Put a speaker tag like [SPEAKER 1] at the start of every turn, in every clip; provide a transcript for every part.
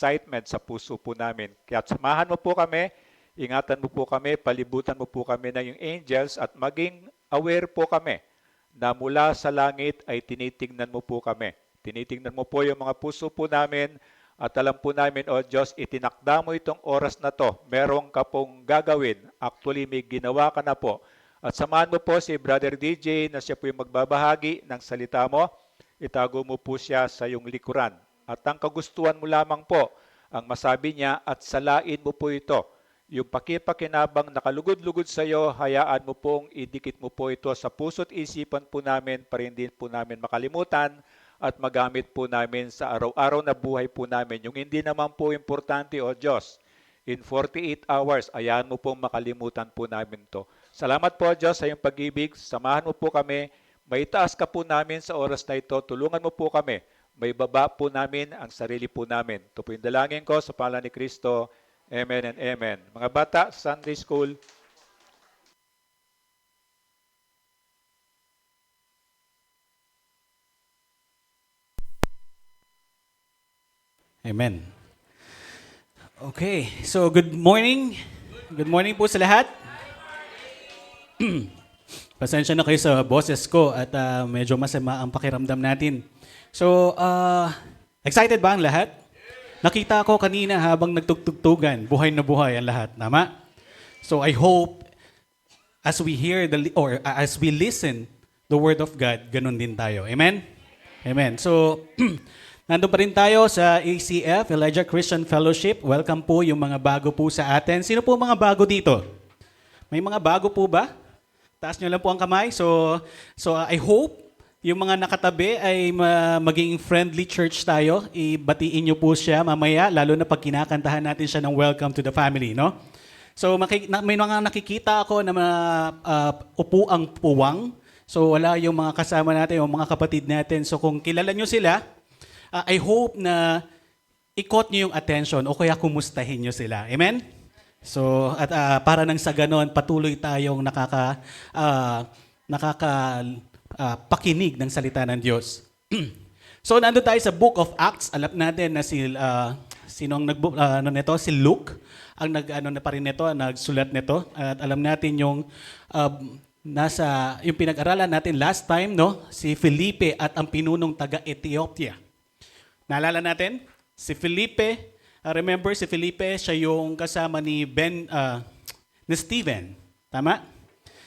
[SPEAKER 1] excitement sa puso po namin. Kaya samahan mo po kami, ingatan mo po kami, palibutan mo po kami ng yung angels at maging aware po kami na mula sa langit ay tinitingnan mo po kami. Tinitingnan mo po yung mga puso po namin at alam po namin, O Diyos, itinakda mo itong oras na to. Meron ka pong gagawin. Actually, may ginawa ka na po. At samahan mo po si Brother DJ na siya po yung magbabahagi ng salita mo. Itago mo po siya sa iyong likuran. At ang kagustuhan mo lamang po, ang masabi niya, at salain mo po ito. Yung pakipakinabang nakalugod-lugod sa iyo, hayaan mo pong idikit mo po ito sa puso't isipan po namin para hindi po namin makalimutan at magamit po namin sa araw-araw na buhay po namin. Yung hindi naman po importante, O Diyos, in 48 hours, hayaan mo pong makalimutan po namin to. Salamat po, Diyos, sa iyong pag-ibig. Samahan mo po kami. Maitaas ka po namin sa oras na ito. Tulungan mo po kami. May baba po namin ang sarili po namin. Ito po yung dalangin ko sa pangalan ni Kristo. Amen and amen. Mga bata, Sunday School.
[SPEAKER 2] Amen. Okay, so good morning. Good morning po sa lahat. Pasensya na kayo sa boses ko at medyo masama ang pakiramdam natin. So, excited ba ang lahat? Nakita ko kanina habang nagtugtugan, buhay na buhay ang lahat. Tama? So, I hope as we hear as we listen the word of God, ganun din tayo. Amen? Amen. So, nandun pa rin tayo sa ACF, Elijah Christian Fellowship. Welcome po yung mga bago po sa atin. Sino po mga bago dito? May mga bago po ba? Taas nyo lang po ang kamay. So I hope yung mga nakatabi ay maging friendly church tayo. Ibatiin nyo po siya mamaya, lalo na pag kinakantahan natin siya ng welcome to the family, no? So may mga nakikita ako na upuang puwang. So wala yung mga kasama natin, yung mga kapatid natin. So kung kilala nyo sila, I hope na ikot nyo yung attention o kaya kumustahin nyo sila. Amen? So, at para nang sa ganon, patuloy tayong pakinig ng salita ng Diyos. So, nandun tayo sa Book of Acts. Alam natin na si Luke, ang nagsulat nito. At alam natin yung yung pinag-aralan natin last time, no? Si Felipe at ang pinunong taga-Ethiopia. Naalala natin? Si Felipe, remember si Felipe, siya yung kasama ni Stephen. Tama?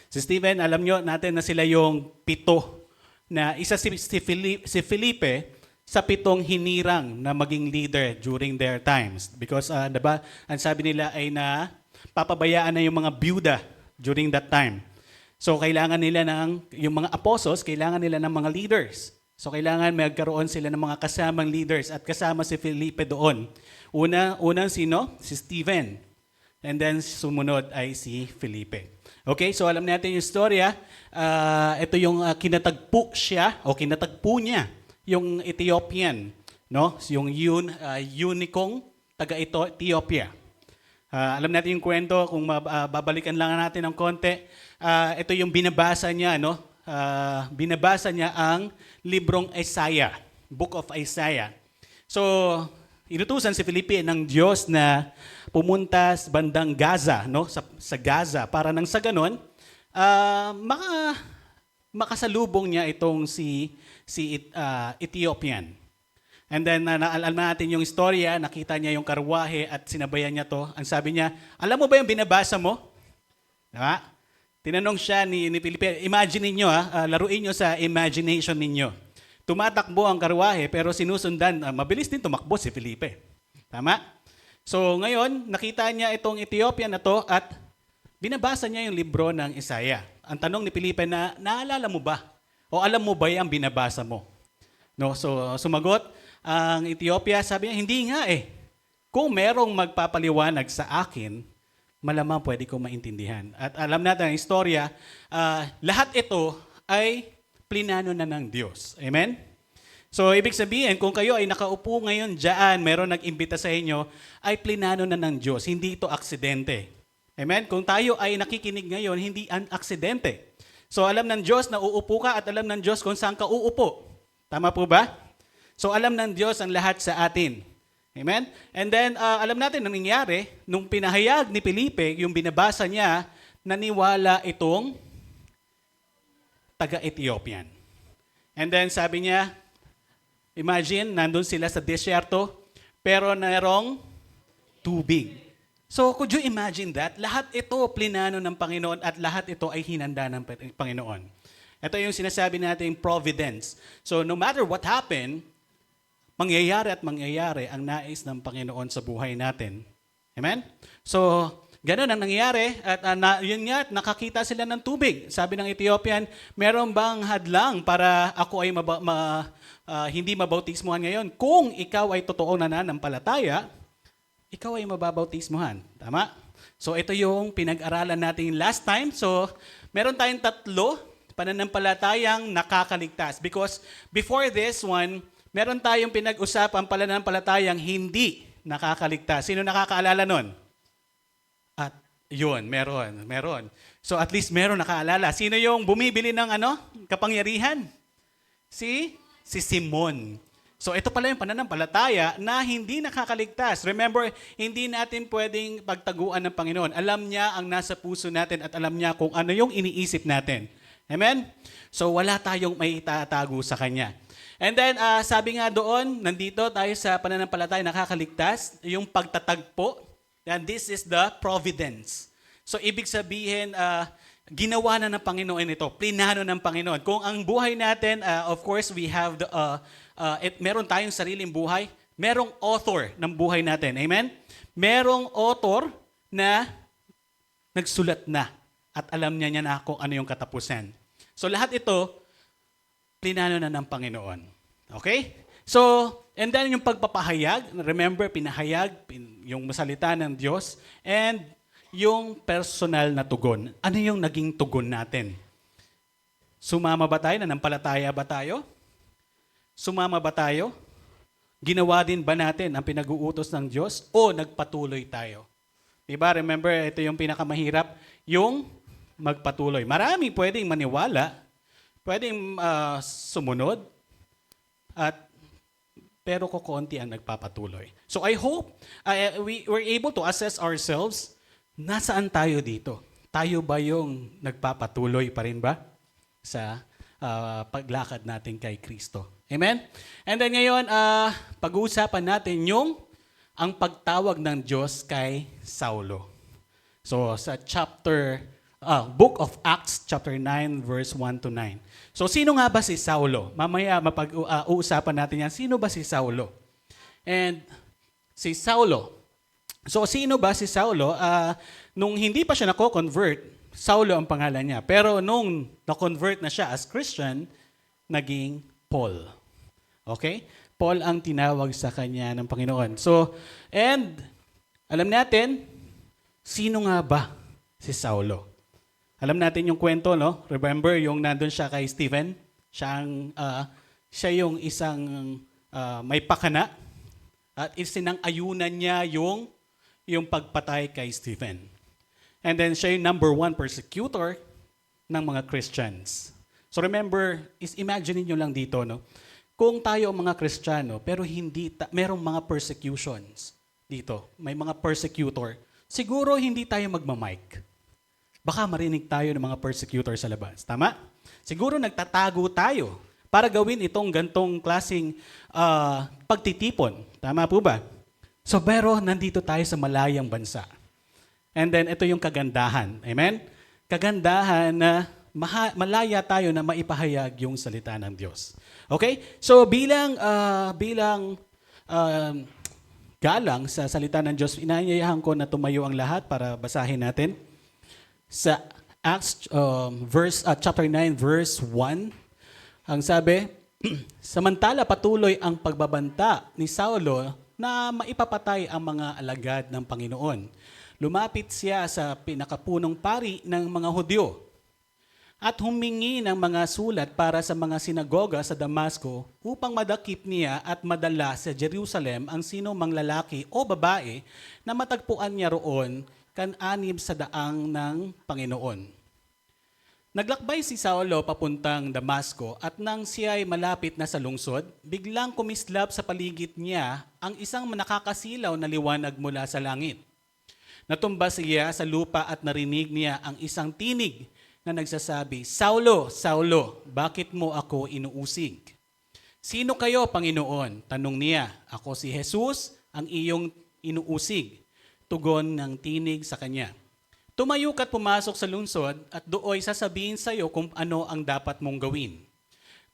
[SPEAKER 2] Si Stephen, alam nyo natin na sila yung pito. Na isa si Felipe sa pitong hinirang na maging leader during their times. Because, diba, ang sabi nila ay na papabayaan na yung mga byuda during that time. So, kailangan nila yung mga apostles, kailangan nila ng mga leaders. So, kailangan magkaroon sila ng mga kasamang leaders at kasama si Felipe doon. Unang sino? Si Stephen. And then, sumunod ay si Felipe. Okay, so alam natin yung storya. Ito yung kinatagpo niya, yung Ethiopian, no? Yung unikong taga-Ethiopia. Alam natin yung kwento, kung babalikan lang natin ng konti. Ito yung binabasa niya, no? Binabasa niya ang librong Isaiah, Book of Isaiah. So, inutusan si Felipe ng Diyos na pumunta sa bandang Gaza, no? Sa Gaza, para nang sa ganon, makasalubong niya itong si Ethiopian. And then, alam natin yung istorya, nakita niya yung karwahe at sinabayan niya to. Ang sabi niya, alam mo ba yung binabasa mo? Diba? Tinanong siya ni Felipe, imagine niyo laruin niyo sa imagination ninyo. Tumatakbo ang karwahe pero sinusundan, mabilis din tumakbo si Felipe. Tama? So ngayon, nakita niya itong Ethiopian na to at binabasa niya yung libro ng Isaiah. Ang tanong ni Felipe na, naalala mo ba? O alam mo ba yung binabasa mo? No, so sumagot ang Ethiopia, sabi niya, hindi nga eh. Kung merong magpapaliwanag sa akin, malamang pwede ko maintindihan. At alam natin ang istorya, lahat ito ay plinano na ng Diyos. Amen? So, ibig sabihin, kung kayo ay nakaupo ngayon dyan, meron nag-imbita sa inyo, ay plinano na ng Diyos. Hindi ito aksidente. Amen? Kung tayo ay nakikinig ngayon, hindi ang aksidente. So, alam ng Diyos na uupo ka at alam ng Diyos kung saan ka uupo. Tama po ba? So, alam ng Diyos ang lahat sa atin. Amen? And then, alam natin ang nangyari, nung pinahayag ni Felipe, yung binabasa niya, naniwala itong taga-Ethiopian. And then sabi niya, imagine, nandun sila sa disyerto, pero narong tubig. So, could you imagine that? Lahat ito plinano ng Panginoon at lahat ito ay hinanda ng Panginoon. Ito yung sinasabi nating providence. So, no matter what happened, mangyayari at mangyayari ang nais ng Panginoon sa buhay natin. Amen? So, ganun ang nangyayari at yun nga, nakakita sila ng tubig. Sabi ng Ethiopian, meron bang hadlang para ako ay hindi mabautismuhan ngayon? Kung ikaw ay totoo na nananampalataya, ikaw ay mababautismuhan. Tama? So ito yung pinag-aralan natin last time. So meron tayong 3 pananampalatayang nakakaligtas. Because before this one, meron tayong pinag-usapang pananampalatayang hindi nakakaligtas. Sino nakakaalala nun? At yun, meron. So at least meron nakaalala. Sino yung bumibili ng kapangyarihan? Si Simon. So ito pala yung pananampalataya na hindi nakakaligtas. Remember, hindi natin pwedeng pagtaguan ng Panginoon. Alam niya ang nasa puso natin at alam niya kung ano yung iniisip natin. Amen? So wala tayong may itatago sa Kanya. And then, sabi nga doon, nandito tayo sa pananampalataya nakakaligtas, yung pagtatagpo. And this is the providence. So ibig sabihin, ginawa na ng Panginoon ito, plinano ng Panginoon. Kung ang buhay natin, of course, we have meron tayong sariling buhay, merong author ng buhay natin. Amen? Merong author na nagsulat na at alam niya na kung ano yung katapusan. So lahat ito, plinano na ng Panginoon. Okay? So, and then yung pagpapahayag, remember, pinahayag yung salita ng Diyos, and yung personal na tugon. Ano yung naging tugon natin? Sumama ba tayo? Nanampalataya ba tayo? Sumama ba tayo? Ginawa din ba natin ang pinag-uutos ng Diyos o nagpatuloy tayo? Diba? Remember, ito yung pinakamahirap, yung magpatuloy. Marami pwedeng maniwala, pwedeng sumunod, pero kukunti ang nagpapatuloy. So I hope we were able to assess ourselves, nasaan tayo dito? Tayo ba yung nagpapatuloy pa rin ba sa paglakad natin kay Kristo? Amen? And then ngayon, pag-uusapan natin ang pagtawag ng Diyos kay Saulo. So sa Book of Acts, chapter 9, verse 1 to 9. So sino nga ba si Saulo? Mamaya uusapan natin yan. Sino ba si Saulo? And si Saulo. So sino ba si Saulo? Nung hindi pa siya nako-convert, Saulo ang pangalan niya. Pero nung na-convert na siya as Christian, naging Paul. Okay? Paul ang tinawag sa kanya ng Panginoon. So, and alam natin, sino nga ba si Saulo? Alam natin yung kwento, no? Remember yung nandun siya kay Stephen? Siya yung isang may pakana at isinang-ayunan niya yung pagpatay kay Stephen. And then siya yung number 1 persecutor ng mga Christians. So remember, imagine niyo lang dito, no? Kung tayo ang mga Kristiyano, pero merong mga persecutions dito, may mga persecutor, siguro hindi tayo magmamic. Baka marinig tayo ng mga persecutor sa labas. Tama? Siguro nagtatago tayo para gawin itong gantong klaseng pagtitipon. Tama po ba? So, pero nandito tayo sa malayang bansa. And then, ito yung kagandahan. Amen? Kagandahan na malaya tayo na maipahayag yung salita ng Diyos. Okay? So, bilang galang sa salita ng Diyos, inaanyayahan ko na tumayo ang lahat para basahin natin. Sa Acts chapter 9 verse 1, ang sabi, samantala patuloy ang pagbabanta ni Saulo na maipapatay ang mga alagad ng Panginoon. Lumapit siya sa pinakapunong pari ng mga Hudyo at humingi ng mga sulat para sa mga sinagoga sa Damasco upang madakip niya at madala sa Jerusalem ang sino mang lalaki o babae na matagpuan niya roon kan-anib sa daang ng Panginoon. Naglakbay si Saulo papuntang Damasco at nang siya ay malapit na sa lungsod, biglang kumislap sa paligid niya ang isang nakakasilaw na liwanag mula sa langit. Natumba siya sa lupa at narinig niya ang isang tinig na nagsasabi, "Saulo, Saulo, bakit mo ako inuusig?" "Sino kayo, Panginoon?" tanong niya. "Ako si Jesus, ang iyong inuusig." Tugon ng tinig sa kanya. "Tumayo ka't pumasok sa lungsod at dooy sasabihin sa iyo kung ano ang dapat mong gawin."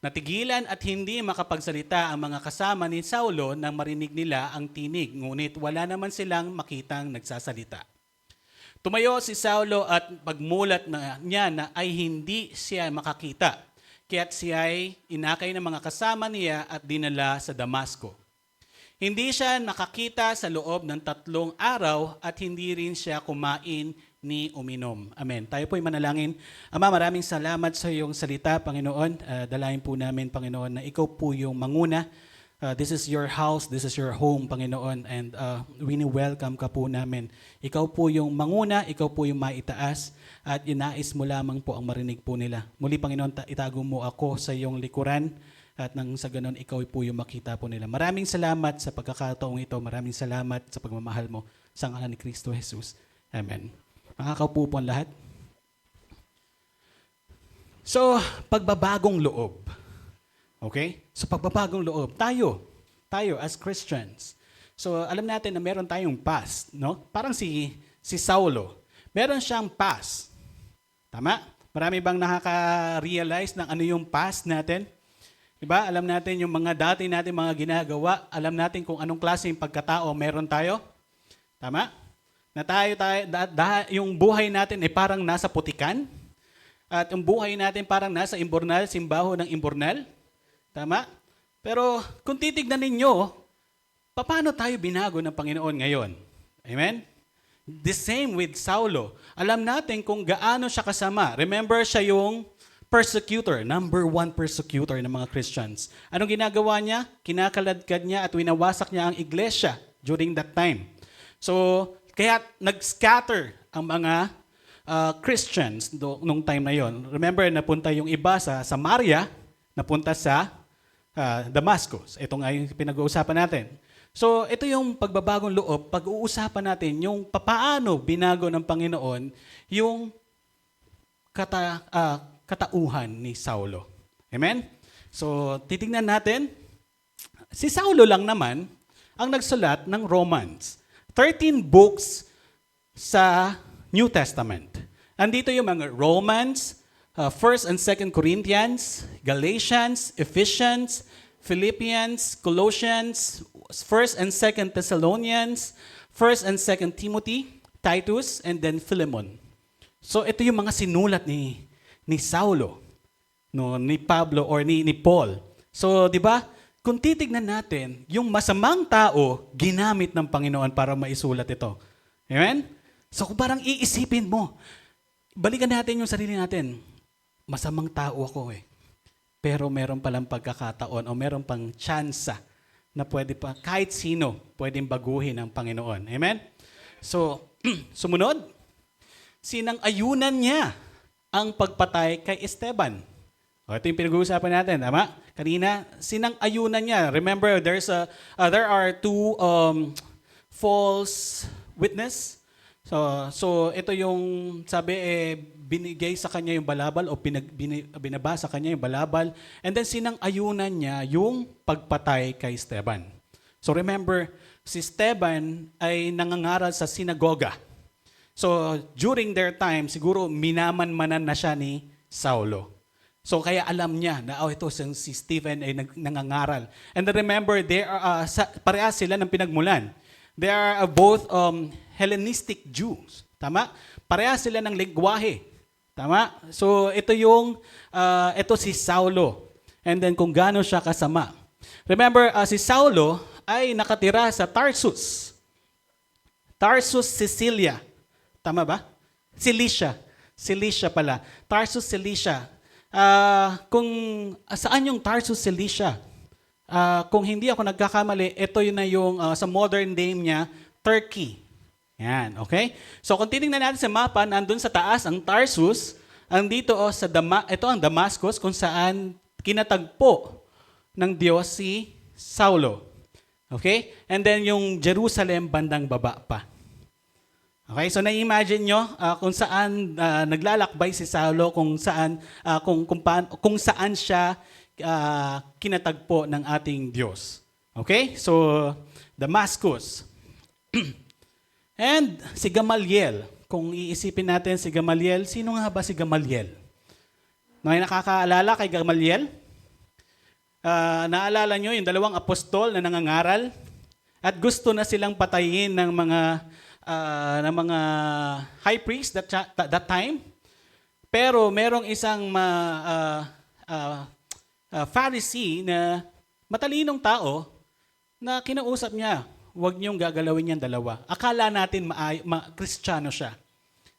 [SPEAKER 2] Natigilan at hindi makapagsalita ang mga kasama ni Saulo nang marinig nila ang tinig, ngunit wala naman silang makitang nagsasalita. Tumayo si Saulo at pagmulat niya na ay hindi siya makakita, kaya't siya ay inakay ng mga kasama niya at dinala sa Damasco. Hindi siya nakakita sa loob ng 3 araw at hindi rin siya kumain ni uminom. Amen. Tayo po'y manalangin. Ama, maraming salamat sa iyong salita, Panginoon. Dalayan po namin, Panginoon, na ikaw po yung manguna. This is your house, this is your home, Panginoon, and welcome ka po namin. Ikaw po yung manguna, ikaw po yung maitaas, at inais mo lamang po ang marinig po nila. Muli, Panginoon, itago mo ako sa iyong likuran, at nang sa ganon, ikaw po yung makita po nila. Maraming salamat sa pagkakataong ito. Maraming salamat sa pagmamahal mo sa ngalan ni Kristo Jesus. Amen. Makakaupo po ang lahat. So, pagbabagong loob. Okay? So, pagbabagong loob. Tayo as Christians. So, alam natin na meron tayong past, no? Parang si Saulo. Meron siyang past. Tama? Marami bang nakaka-realize ng ano yung past natin? Diba? Alam natin yung mga dati natin mga ginagawa. Alam natin kung anong klaseng pagkatao meron tayo. Tama? Na yung buhay natin ay parang nasa putikan. At yung buhay natin parang nasa imbornal, simbaho ng imbornal. Tama? Pero kung titignan ninyo, paano tayo binago ng Panginoon ngayon? Amen? The same with Saulo. Alam natin kung gaano siya kasama. Remember, siya yung persecutor, number 1 persecutor ng mga Christians. Anong ginagawa niya? Kinakaladkad niya at winawasak niya ang iglesia during that time. So, kaya nag-scatter ang mga Christians nung time na yon. Remember, napunta yung iba sa Samaria, napunta sa Damascus. Ito nga yung pinag-uusapan natin. So, ito yung pagbabagong loob. Pag-uusapan natin yung papaano binago ng Panginoon yung katauhan ni Saulo. Amen? So, titingnan natin. Si Saulo lang naman ang nagsulat ng Romans. 13 books sa New Testament. Andito yung mga Romans, 1st and 2nd Corinthians, Galatians, Ephesians, Philippians, Colossians, 1st and 2nd Thessalonians, 1st and 2nd Timothy, Titus, and then Philemon. So ito yung mga sinulat ni Saulo, no, ni Pablo or ni Paul. So 'di ba? Kung titignan natin, yung masamang tao ginamit ng Panginoon para maisulat ito. Amen? So kung parang iisipin mo, balikan natin yung sarili natin. Masamang tao ako eh. Pero meron palang pagkakataon o meron pang tsansa na pwede pa, kahit sino, pwedeng baguhin ng Panginoon. Amen? So, sumunod, sinang-ayunan niya ang pagpatay kay Esteban. O, ito yung pinag-uusapan natin, tama? Kanina, sinang-ayunan niya. Remember, there are 2 false witness. So ito yung sabi binigay sa kanya yung balabal o binaba sa kanya yung balabal, and then sinang-ayunan niya yung pagpatay kay Esteban. So remember, si Esteban ay nangangaral sa sinagoga. So during their time, siguro minaman-manan na siya ni Saulo. So kaya alam niya na ito si Stephen ay nangangaral. And then remember, parehas sila ng pinagmulan. They are both Hellenistic Jews. Tama? Parehas sila ng lengguwahe. Tama? So ito si Saulo. And then kung gaano siya kasama. Remember, si Saulo ay nakatira sa Tarsus. Tarsus, Cilicia. Tama ba? Cilicia pala. Tarsus, Cilicia. Saan yung Tarsus, Cilicia? Kung hindi ako nagkakamali, ito yun na yung sa modern name niya, Turkey. Yan, okay? So kung titingnan natin sa mapa, nandun sa taas ang Tarsus, ang dito sa ito ang Damascus kung saan kinatagpo ng Diyos si Saulo. Okay? And then yung Jerusalem bandang baba pa. Okay, so na-imagine nyo kung saan naglalakbay si Saulo, kung saan kung saan siya kinatagpo ng ating Diyos. Okay? So Damascus. And si Gamaliel, kung iisipin natin si Gamaliel, sino nga ba si Gamaliel? May nakakaalala kay Gamaliel? Naalala nyo yung dalawang apostol na nangangaral at gusto na silang patayin ng mga high priest that time. Pero merong isang Pharisee na matalinong tao na kinausap niya, huwag niyong gagalawin yan dalawa. Akala natin Kristiyano siya,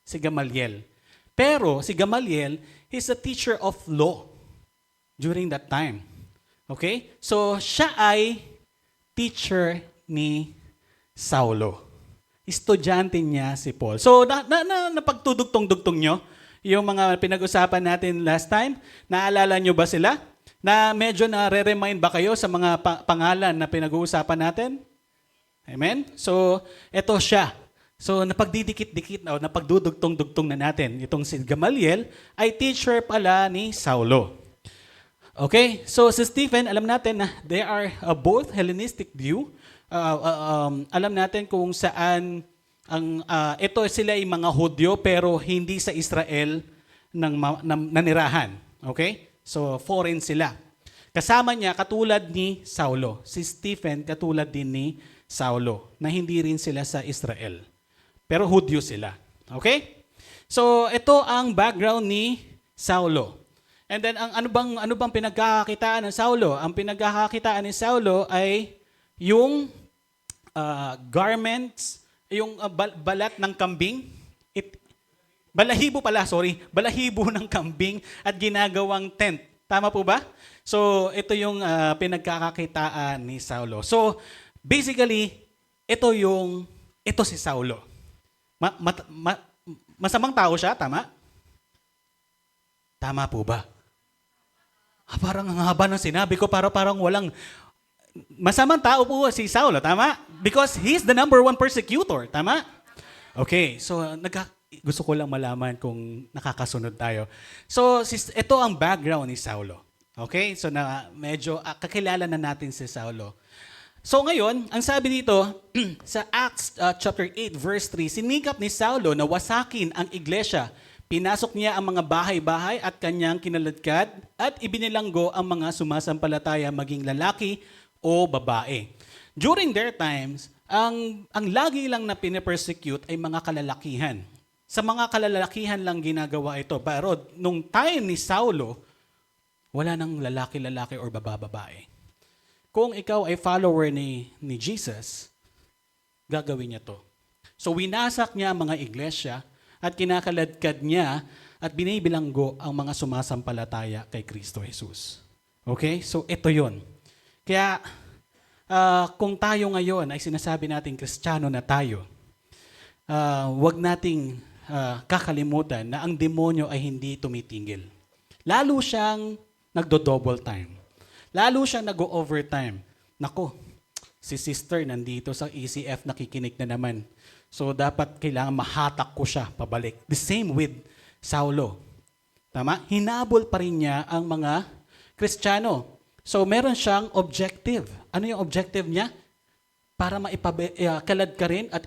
[SPEAKER 2] si Gamaliel. Pero si Gamaliel is a teacher of law during that time. Okay? So siya ay teacher ni Saulo. Estudyante niya si Paul. So napagtudugtong-dugtong nyo yung mga pinag-usapan natin last time. Naalala nyo ba sila? Na medyo na-remind ba kayo sa mga pangalan na pinag-uusapan natin? Amen? So, eto siya. So, napagdidikit-dikit o napagdudugtong-dugtong na natin. Itong si Gamaliel ay teacher pala ni Saulo. Okay? So, si Stephen, alam natin na they are both Hellenistic view. Alam natin kung saan ito sila ay mga Hudyo pero hindi sa Israel nanirahan. Okay? So, foreign sila. Kasama niya, katulad ni Saulo. Si Stephen, katulad din ni Saulo, na hindi rin sila sa Israel. Pero Hudyo sila. Okay? So, ito ang background ni Saulo. And then, ano bang pinagkakakitaan ng Saulo? Ang pinagkakakitaan ni Saulo ay yung garments, yung balat ng kambing. Balahibo ng kambing at ginagawang tent. Tama po ba? So, ito yung pinagkakakitaan ni Saulo. So, basically, ito si Saulo. Masamang tao siya, tama? Tama po ba? Parang ang haba ng sinabi ko, parang walang... Masamang tao po si Saulo, tama? Because he's the number one persecutor, tama? Okay, so gusto ko lang malaman kung nakakasunod tayo. So, ito ang background ni Saulo. Okay? So, medyo kakilala na natin si Saulo. So, ngayon, ang sabi dito, sa Acts chapter 8, verse 3, sinikap ni Saulo na wasakin ang iglesia. Pinasok niya ang mga bahay-bahay at kanyang kinaladkad at ibinilanggo ang mga sumasampalataya maging lalaki o babae. During their times, ang lagi lang na pinapersecute ay mga kalalakihan. Sa mga kalalakihan lang ginagawa ito. Pero nung time ni Saulo, wala nang lalaki-lalaki or baba-babae. Kung ikaw ay follower ni Jesus, gagawin niya to. So winasak niya ang mga iglesia at kinakaladkad niya at binibilanggo ang mga sumasampalataya kay Kristo Jesus. Okay? So ito yon. Kaya kung tayo ngayon ay sinasabi natin Kristiyano na tayo, wag nating kakalimutan na ang demonyo ay hindi tumitigil. Lalo siyang nagdo-double time. Lalo siyang nag-overtime. Nako, si sister nandito sa ECF nakikinig na naman. So dapat kailangan mahatak ko siya pabalik. The same with Saulo. Tama? Hinabol pa rin niya ang mga Kristiyano. So meron siyang objective. Ano yung objective niya? Para maikalad ka rin at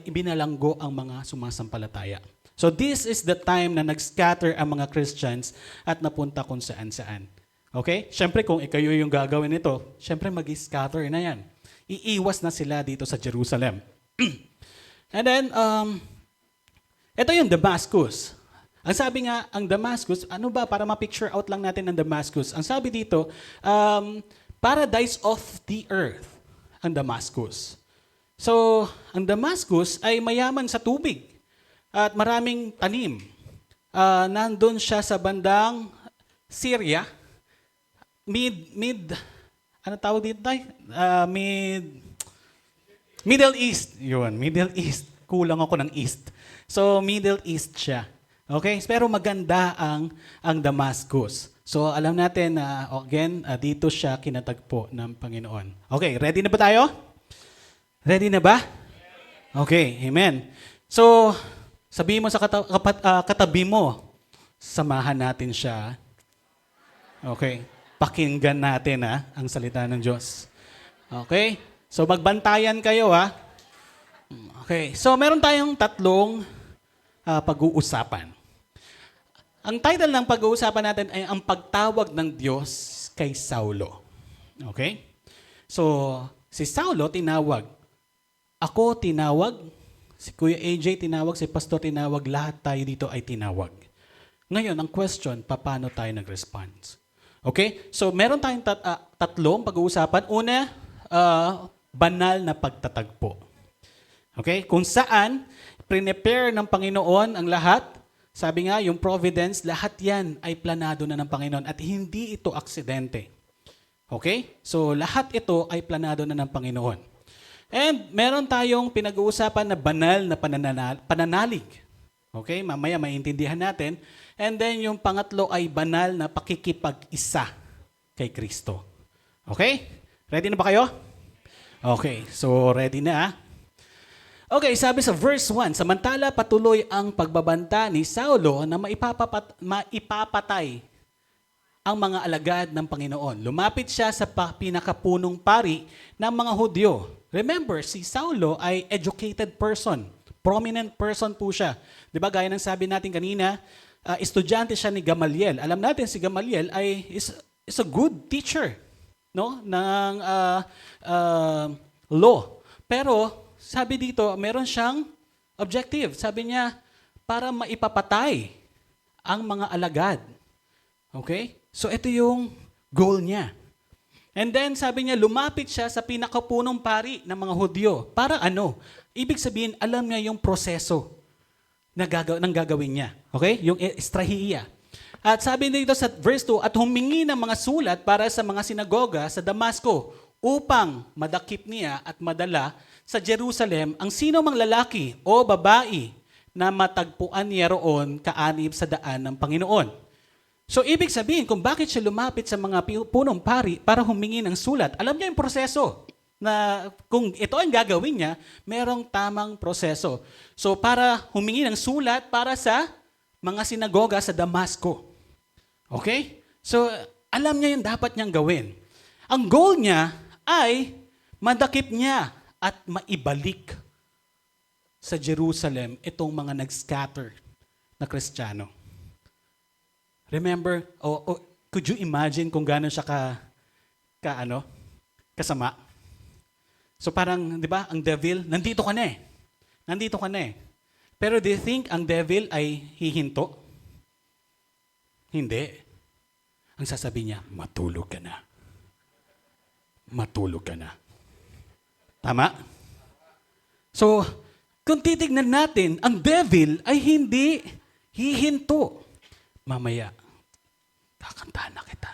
[SPEAKER 2] ibinalanggo ang mga sumasampalataya. So this is the time na nag-scatter ang mga Christians at napunta kung saan-saan. Okay? Siyempre kung ikayo yung gagawin nito, siyempre mag-scatter na yan. Iiwas na sila dito sa Jerusalem. And then, ito yung Damascus. Ang sabi nga, ang Damascus, ano ba, para ma-picture out lang natin ang Damascus. Ang sabi dito, paradise of the earth, ang Damascus. So, ang Damascus ay mayaman sa tubig at maraming tanim. Nandun siya sa bandang Syria, ano tawag dito tayo? Middle East. Yun, Middle East. Kulang ako ng East. So, Middle East siya. Okay? Pero maganda ang Damascus. So alam natin na again, dito siya kinatagpo ng Panginoon. Okay, ready na ba tayo? Ready na ba? Okay, amen. So, sabihin mo sa katabi mo, samahan natin siya. Okay, pakinggan natin ang salita ng Diyos. Okay, so magbantayan kayo Okay, so meron tayong tatlong pag-uusapan. Ang title ng pag-uusapan natin ay ang pagtawag ng Diyos kay Saulo. Okay? So, si Saulo tinawag. Ako tinawag. Si Kuya AJ tinawag. Si Pastor tinawag. Lahat tayo dito ay tinawag. Ngayon, ang question, paano tayo nag-response? Okay? So, meron tayong tatlong pag-uusapan. Una, banal na pagtatagpo. Okay? Kung saan, prepare ng Panginoon ang lahat. Sabi nga, yung providence, lahat yan ay planado na ng Panginoon at hindi ito aksidente. Okay? So, lahat ito ay planado na ng Panginoon. And meron tayong pinag-uusapan na banal na pananalig. Okay? Mamaya maintindihan natin. And then yung pangatlo ay banal na pakikipag-isa kay Kristo. Okay? Ready na ba kayo? Okay. So, ready na Okay, sabi sa verse 1, samantala patuloy ang pagbabanta ni Saulo na maipapatay ang mga alagad ng Panginoon. Lumapit siya sa pinakapunong pari ng mga Hudyo. Remember, si Saulo ay educated person. Prominent person po siya. Di ba, gaya ng sabi natin kanina, estudyante siya ni Gamaliel. Alam natin si Gamaliel ay is a good teacher, no, ng law. Pero sabi dito, meron siyang objective. Sabi niya, para maipapatay ang mga alagad. Okay? So ito yung goal niya. And then sabi niya, lumapit siya sa pinakapunong pari ng mga Hudyo. Para ano? Ibig sabihin, alam niya yung proseso na gagawin niya. Okay? Yung estrahiya. At sabi dito sa verse 2, at humingi ng mga sulat para sa mga sinagoga sa Damasco upang madakip niya at madala sa Jerusalem ang sino mang lalaki o babae na matagpuan niya roon kaanib sa daan ng Panginoon. So ibig sabihin kung bakit siya lumapit sa mga punong pari para humingi ng sulat, alam niya yung proseso na kung ito ang gagawin niya, merong tamang proseso. So para humingi ng sulat para sa mga sinagoga sa Damasco. Okay? So alam niya yung dapat niyang gawin. Ang goal niya ay madakip niya at maibalik sa Jerusalem itong mga nag-scatter na Kristiyano. Remember, could you imagine kung gano'n siya kasama? So parang, di ba, ang devil, nandito ka na eh. Pero do you think ang devil ay hihinto? Hindi. Ang sasabihin niya, matulog ka na. Tama? So, kung titignan natin, ang devil ay hindi hihinto. Mamaya, kakantahan na kita.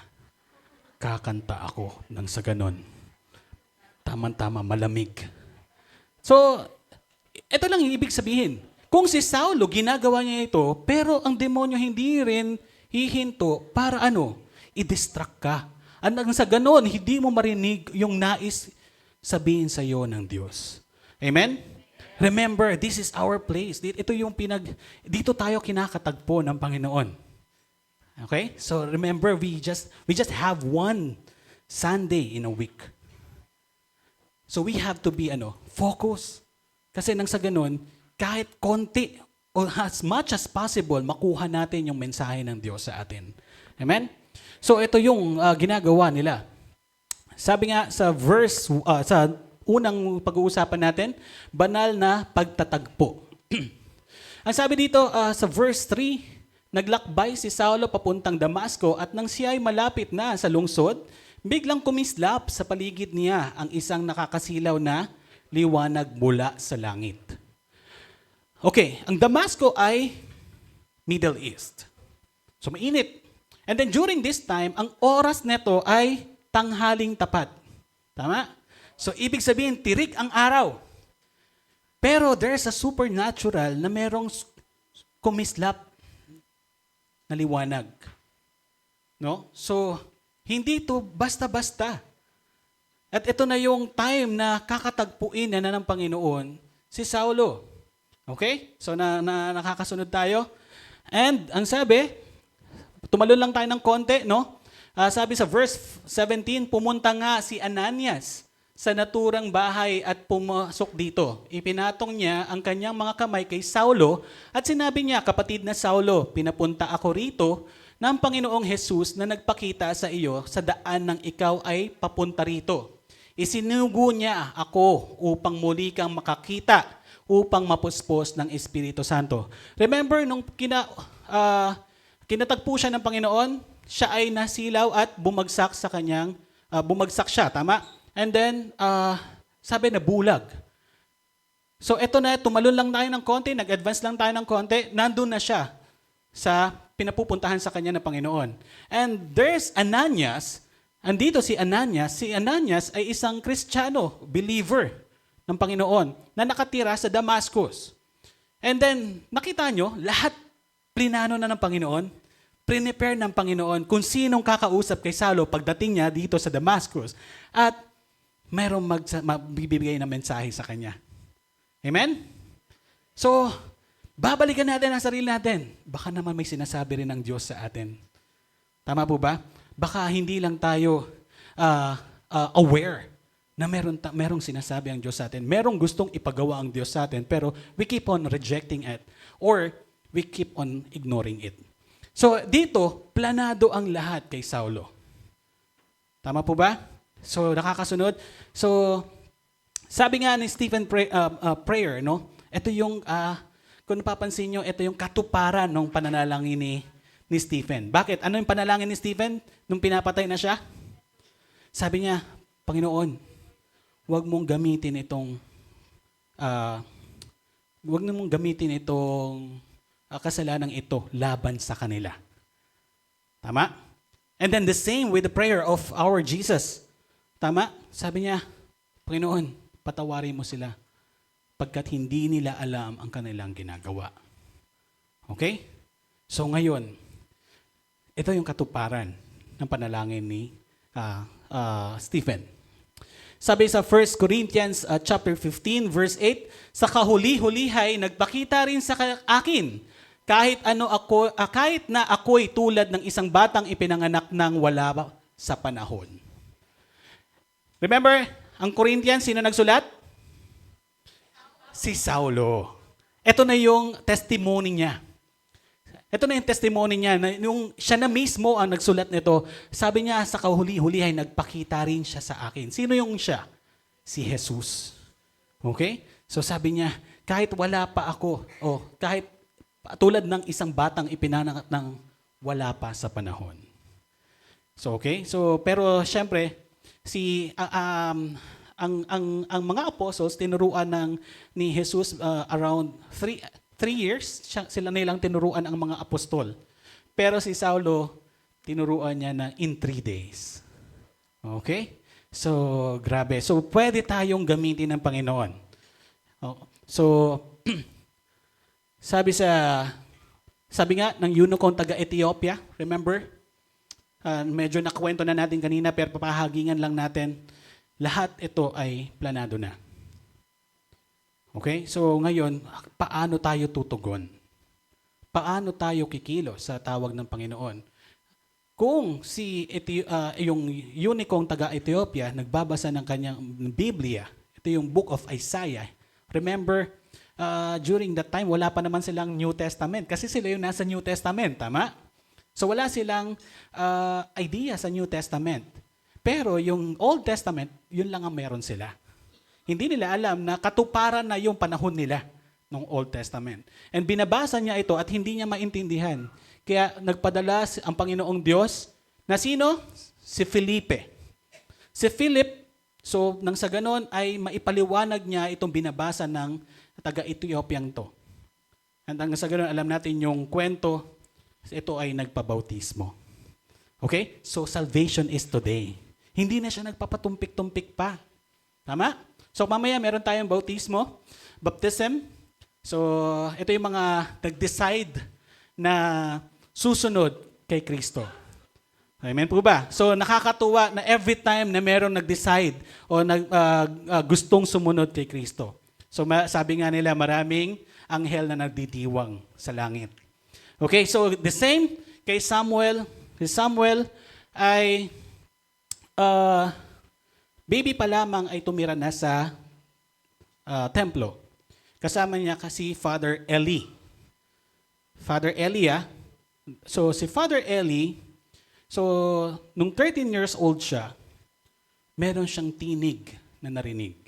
[SPEAKER 2] Kakanta ako nang sa ganon. Tama-tama, malamig. So, ito lang yung ibig sabihin. Kung si Saulo, ginagawa niya ito, pero ang demonyo hindi rin hihinto para i-distract ka. Ang sa ganon, hindi mo marinig yung nais sabihin sa iyo ng Diyos. Amen? Remember, this is our place. Ito yung dito tayo kinakatagpo ng Panginoon. Okay? So remember, we just have one Sunday in a week. So we have to be focus. Kasi nang sa ganun, kahit konti o as much as possible, makuha natin yung mensahe ng Diyos sa atin. Amen? So ito yung ginagawa nila. Sabi nga sa sa unang pag-uusapan natin, banal na pagtatagpo. Ang sabi dito sa verse 3, naglakbay si Saulo papuntang Damasco at nang siya ay malapit na sa lungsod, biglang kumislap sa paligid niya ang isang nakakasilaw na liwanag mula sa langit. Okay, ang Damasco ay Middle East. So mainit. And then during this time, ang oras neto ay tanghaling tapat. Tama? So, ibig sabihin, tirik ang araw. Pero there's a supernatural na merong kumislap na liwanag. No? So, hindi to basta-basta. At ito na yung time na kakatagpuin na ng Panginoon si Saulo. Okay? So, nakakasunod tayo. And, ang sabi, tumalon lang tayo ng konti, no? Sabi sa verse 17, pumunta nga si Ananias sa naturang bahay at pumasok dito. Ipinatong niya ang kanyang mga kamay kay Saulo at sinabi niya, kapatid na Saulo, pinapunta ako rito ng Panginoong Jesus na nagpakita sa iyo sa daan ng ikaw ay papunta rito. Isinugo niya ako upang muli kang makakita, upang mapuspos ng Espiritu Santo. Remember, nung kinatagpo siya ng Panginoon, siya ay nasilaw at bumagsak sa kanyang, bumagsak siya, tama? And then, sabi na bulag. So eto na, tumalon lang tayo ng konti, nag-advance lang tayo ng konti, nandun na siya sa pinapupuntahan sa kanya ng Panginoon. And there's Ananias, andito si Ananias ay isang Kristiyano, believer ng Panginoon, na nakatira sa Damascus. And then, nakita nyo, lahat plinano na ng Panginoon, prepare ng Panginoon kung sinong kakausap kay Saulo pagdating niya dito sa Damascus. At mayroong magbibigay ng mensahe sa kanya. Amen? So, babalikan natin ang sarili natin. Baka naman may sinasabi rin ng Diyos sa atin. Tama po ba? Baka hindi lang tayo aware na merong sinasabi ang Diyos sa atin. Merong gustong ipagawa ang Diyos sa atin, pero we keep on rejecting it or we keep on ignoring it. So, dito, planado ang lahat kay Saulo. Tama po ba? So, nakakasunod. So, sabi nga ni Stephen prayer, no? Ito yung, kung napapansin nyo, ito yung katuparan ng pananalangin ni Stephen. Bakit? Ano yung panalangin ni Stephen nung pinapatay na siya? Sabi niya, Panginoon, huwag mong gamitin itong kasalanang ito laban sa kanila. Tama? And then the same with the prayer of our Jesus. Tama? Sabi niya, Panginoon, patawarin mo sila pagkat hindi nila alam ang kanilang ginagawa. Okay? So ngayon, ito yung katuparan ng panalangin ni Stephen. Sabi sa 1 Corinthians chapter 15 verse 8, sa kahuli-hulihay nagpakita rin sa akin kahit na ako'y tulad ng isang batang ipinanganak ng wala sa panahon. Remember, ang Corinthians, sino nagsulat? Si Saulo. Ito na yung testimony niya. Ito na yung testimony niya. Yung siya na mismo ang nagsulat nito, sabi niya sa kahuli-hulihay, nagpakita rin siya sa akin. Sino yung siya? Si Jesus. Okay? So sabi niya, kahit wala pa ako, kahit tulad ng isang batang ipinanganak ng wala pa sa panahon. So okay? So pero syempre, ang mga apostles tinuruan ni Jesus around 3 years, sila nilang tinuruan ang mga apostol. Pero si Saulo, tinuruan niya na in 3 days. Okay? So, grabe. So, pwede tayong gamitin ng Panginoon. So, sabi nga ng eunuchong taga-Ethiopia, remember? Medyo nakwento na natin kanina, pero papahagingan lang natin. Lahat ito ay planado na. Okay? So ngayon, paano tayo tutugon? Paano tayo kikilos sa tawag ng Panginoon? Kung yung eunuchong taga-Ethiopia nagbabasa ng kanyang Biblia, ito yung Book of Isaiah. Remember, during that time, wala pa naman silang New Testament kasi sila yung nasa New Testament, tama? So wala silang idea sa New Testament. Pero yung Old Testament, yun lang ang meron sila. Hindi nila alam na katuparan na yung panahon nila ng Old Testament. And binabasa niya ito at hindi niya maintindihan. Kaya nagpadala ang Panginoong Diyos na sino? Si Felipe. Si Philip, so nang sa ganon ay maipaliwanag niya itong binabasa ng taga-Ethiopiang to. At hanggang sa ganon, alam natin yung kwento, ito ay nagpabautismo. Okay? So salvation is today. Hindi na siya nagpapatumpik-tumpik pa. Tama? So mamaya meron tayong baptism. So ito yung mga nag-decide na susunod kay Kristo. Amen po ba? So nakakatuwa na every time na meron nag-decide o gustong sumunod kay Kristo. So sabi nga nila, maraming anghel na nagdidiwang sa langit. Okay, so the same kay Samuel. Si Samuel ay baby pa lamang ay tumira na sa templo. Kasama niya kasi Father Eli. Father Eli, So si Father Eli, nung 13 years old siya, meron siyang tinig na narinig.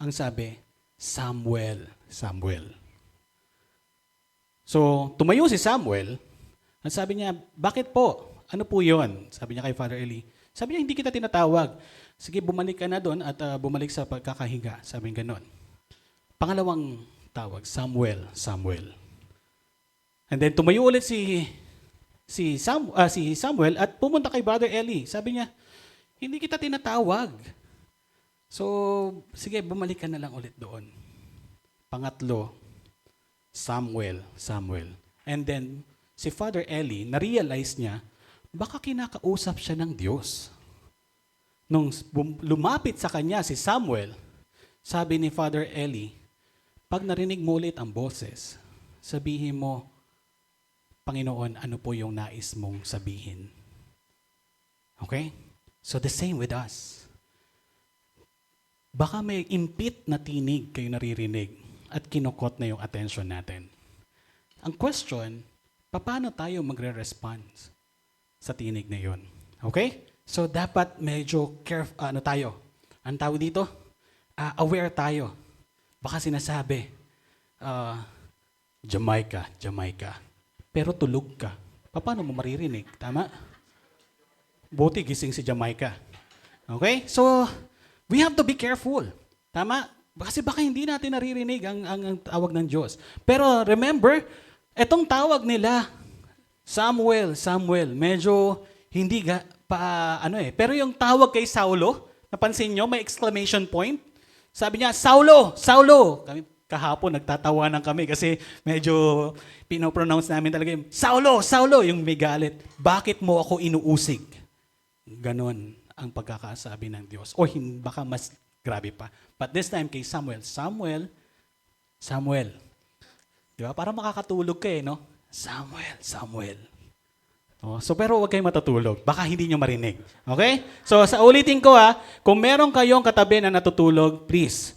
[SPEAKER 2] Ang sabi, Samuel, Samuel. So tumayo si Samuel, at sabi niya, bakit po? Ano po yon? Sabi niya kay Father Eli. Sabi niya, hindi kita tinatawag. Sige, bumalik ka na doon at bumalik sa pagkakahiga. Sabi niya ganon. Pangalawang tawag, Samuel, Samuel. And then tumayo ulit si Samuel at pumunta kay Brother Eli. Sabi niya, hindi kita tinatawag. So, sige, bumalik ka na lang ulit doon. Pangatlo, Samuel, Samuel. And then, si Father Eli, na-realize niya, baka kinakausap siya ng Diyos. Nung lumapit sa kanya si Samuel, sabi ni Father Eli, pag narinig mo ulit ang boses, sabihin mo, Panginoon, ano po yung nais mong sabihin? Okay? So the same with us. Baka may impit na tinig kayo naririnig at kinukot na yung attention natin. Ang question, paano tayo magre-respond sa tinig na yun? Okay? So dapat medyo careful, tayo? Ang tawag dito? Aware tayo. Baka sinasabi, Jamaica, Jamaica. Pero tulog ka. Paano mo maririnig? Tama? Buti gising si Jamaica. Okay? So, we have to be careful. Tama? Kasi baka hindi natin naririnig ang tawag ng Diyos. Pero remember, etong tawag nila, Samuel, Samuel, medyo hindi Pero yung tawag kay Saulo, napansin nyo, may exclamation point. Sabi niya, Saulo, Saulo. Kahapon nagtatawanan kami kasi medyo pinopronounce namin talaga yung Saulo, Saulo, yung may galit. Bakit mo ako inuusig? Ganon ang pagkakasabi ng Diyos. O baka mas grabe pa. But this time kay Samuel, Samuel, Samuel. Di ba? Para makakatulog ka no? Samuel, Samuel. So pero huwag kayong matutulog. Baka hindi nyo marinig. Okay? So sa ulitin ko kung meron kayong katabi na natutulog, please,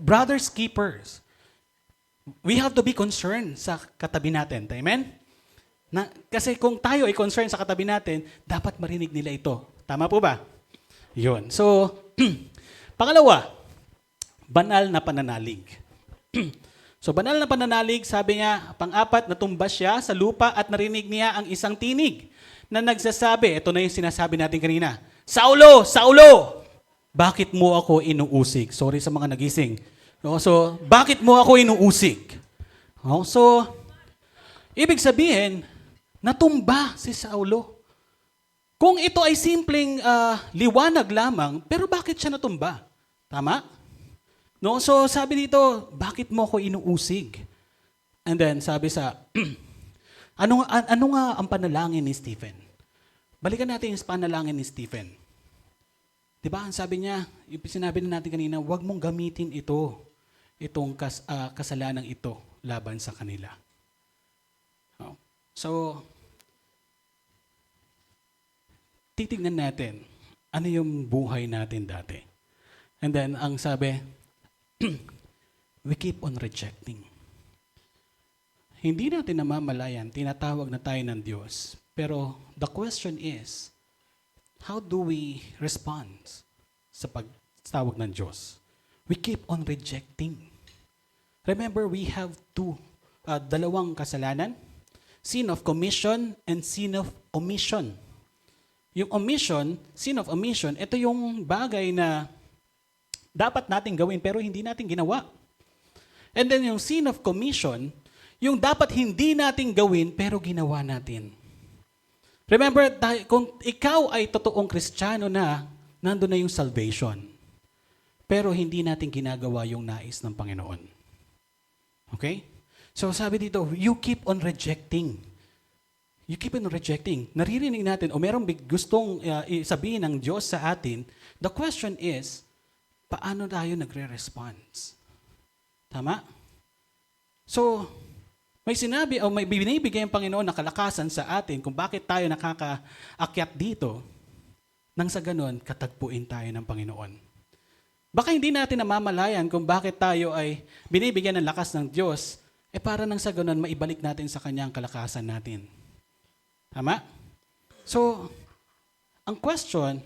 [SPEAKER 2] brothers keepers. We have to be concerned sa katabi natin. Amen? Kasi kung tayo ay concerned sa katabi natin, dapat marinig nila ito. Tama po ba? Yun. So, pangalawa, banal na pananalig. So, banal na pananalig, sabi niya, pang-apat, natumbas siya sa lupa at narinig niya ang isang tinig na nagsasabi, ito na yung sinasabi natin kanina, Saulo! Saulo! Bakit mo ako inuusig? Sorry sa mga nagising. So, bakit mo ako inuusig? So, ibig sabihin, natumba si Saulo. Kung ito ay simpleng liwanag lamang, pero bakit siya natumba? Tama? So, sabi dito, bakit mo ako inuusig? And then, sabi ano nga ang panalangin ni Stephen? Balikan natin yung panalangin ni Stephen. Diba, ang sabi niya, yung sinabi na natin kanina, huwag mong gamitin itong kasalanang ito laban sa kanila. So, titignan natin, ano yung buhay natin dati. And then, ang sabi, we keep on rejecting. Hindi natin namamalayan, tinatawag na tayo ng Diyos. Pero, the question is, how do we respond sa pagtawag ng Diyos? We keep on rejecting. Remember, we have dalawang kasalanan, sin of commission and sin of omission. Yung omission, sin of omission, ito yung bagay na dapat natin gawin pero hindi natin ginawa. And then yung sin of commission, yung dapat hindi natin gawin pero ginawa natin. Remember, kung ikaw ay totoong Kristiyano na, nandun na yung salvation. Pero hindi natin ginagawa yung nais ng Panginoon. Okay? So sabi dito, you keep on rejecting. You keep on rejecting. Naririnig natin, o merong gustong sabihin ng Diyos sa atin, the question is, paano tayo nagre-response? Tama? So, may sinabi o may binibigay ang Panginoon na kalakasan sa atin kung bakit tayo nakakaakyat dito, nang sa ganon, katagpuin tayo ng Panginoon. Baka hindi natin namamalayan kung bakit tayo ay binibigyan ng lakas ng Diyos, para nang sa ganon, maibalik natin sa Kanya ang kalakasan natin. Tama? So, ang question,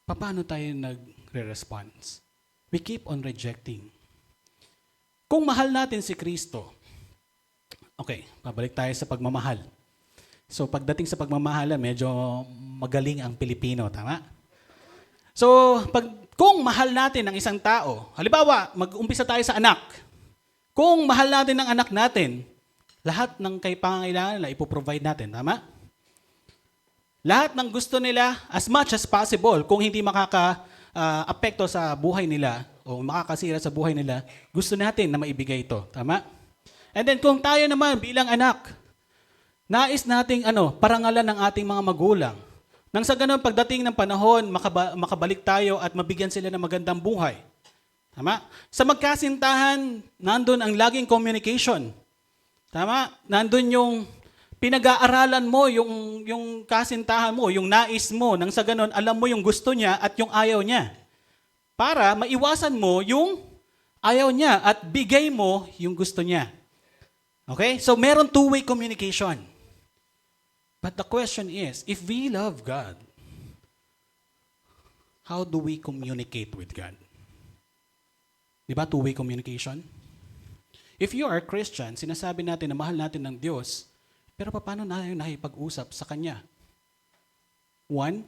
[SPEAKER 2] paano tayo nagre-response? We keep on rejecting. Kung mahal natin si Kristo, okay, pabalik tayo sa pagmamahal. So, pagdating sa pagmamahal, medyo magaling ang Pilipino, tama? So, kung mahal natin ang isang tao, halimbawa, mag-umpisa tayo sa anak. Kung mahal natin ang anak natin, lahat ng pangangailangan nila ipoprovide natin, tama? Lahat ng gusto nila, as much as possible, kung hindi makaka-apekto sa buhay nila o makakasira sa buhay nila, gusto natin na maibigay ito, tama? And then kung tayo naman bilang anak, nais nating parangalan ng ating mga magulang. Nang sa ganun, pagdating ng panahon, makabalik tayo at mabigyan sila ng magandang buhay. Tama? Sa magkasintahan, nandun ang laging communication. Tama? Nandun yung pinag-aaralan mo, yung kasintahan mo, yung nais mo. Nang sa ganun, alam mo yung gusto niya at yung ayaw niya. Para maiwasan mo yung ayaw niya at bigay mo yung gusto niya. Okay? So, meron two-way communication. But the question is, if we love God, how do we communicate with God? Di ba two-way communication? If you are a Christian, sinasabi natin na mahal natin ng Diyos, pero paano na tayo nakipag-usap sa Kanya? One,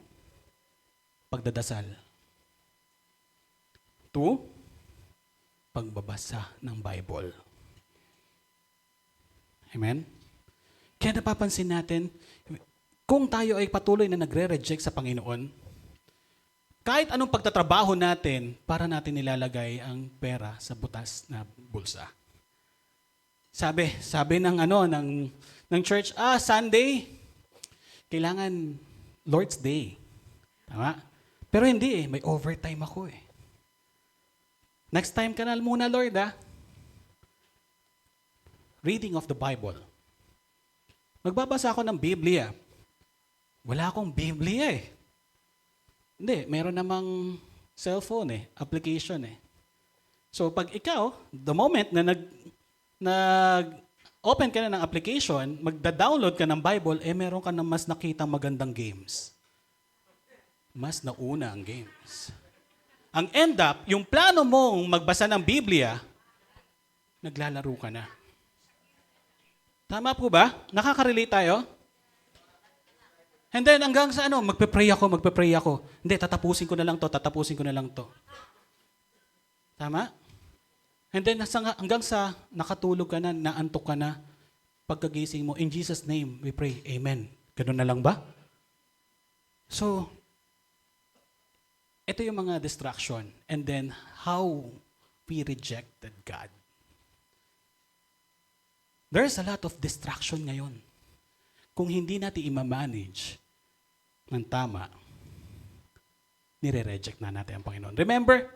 [SPEAKER 2] pagdadasal. Two, pagbabasa ng Bible. Amen? Kaya napapansin natin, kung tayo ay patuloy na nagre-reject sa Panginoon, kahit anong pagtatrabaho natin, para natin nilalagay ang pera sa butas na bulsa. Sabi ng church, Sunday, kailangan Lord's Day. Tama? Pero hindi may overtime ako . Next time ka na muna, Lord, Reading of the Bible. Magbabasa ako ng Biblia. Wala akong Biblia . Hindi, meron namang cellphone application . So pag ikaw, the moment na nag-open ka na ng application, magda-download ka ng Bible, meron ka na mas nakitang magandang games. Mas nauna ang games. Ang end up, yung plano mong magbasa ng Biblia, naglalaro ka na. Tama po ba? Nakaka-relate tayo? And then hanggang sa magpe-pray ako. Hindi, tatapusin ko na lang to. Tama? And then hanggang sa nakatulog ka na, naantok ka na, pagkagising mo, in Jesus' name, we pray, Amen. Ganun na lang ba? So, ito yung mga distraction. And then, how we rejected God. There's a lot of distraction ngayon. Kung hindi natin i-manage ng tama, nire-reject na natin ang Panginoon. Remember,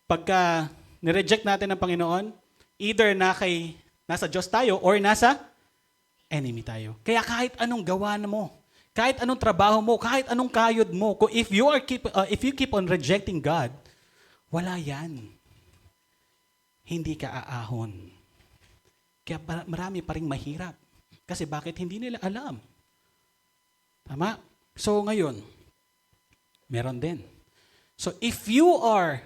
[SPEAKER 2] pagka nireject natin ang Panginoon, either nasa Diyos tayo or nasa enemy tayo. Kaya kahit anong gawa mo, kahit anong trabaho mo, kahit anong kayod mo, if you keep on rejecting God, wala yan. Hindi ka aahon. Kaya marami pa ring mahirap. Kasi bakit hindi nila alam? Tama? So ngayon, meron din. So if you are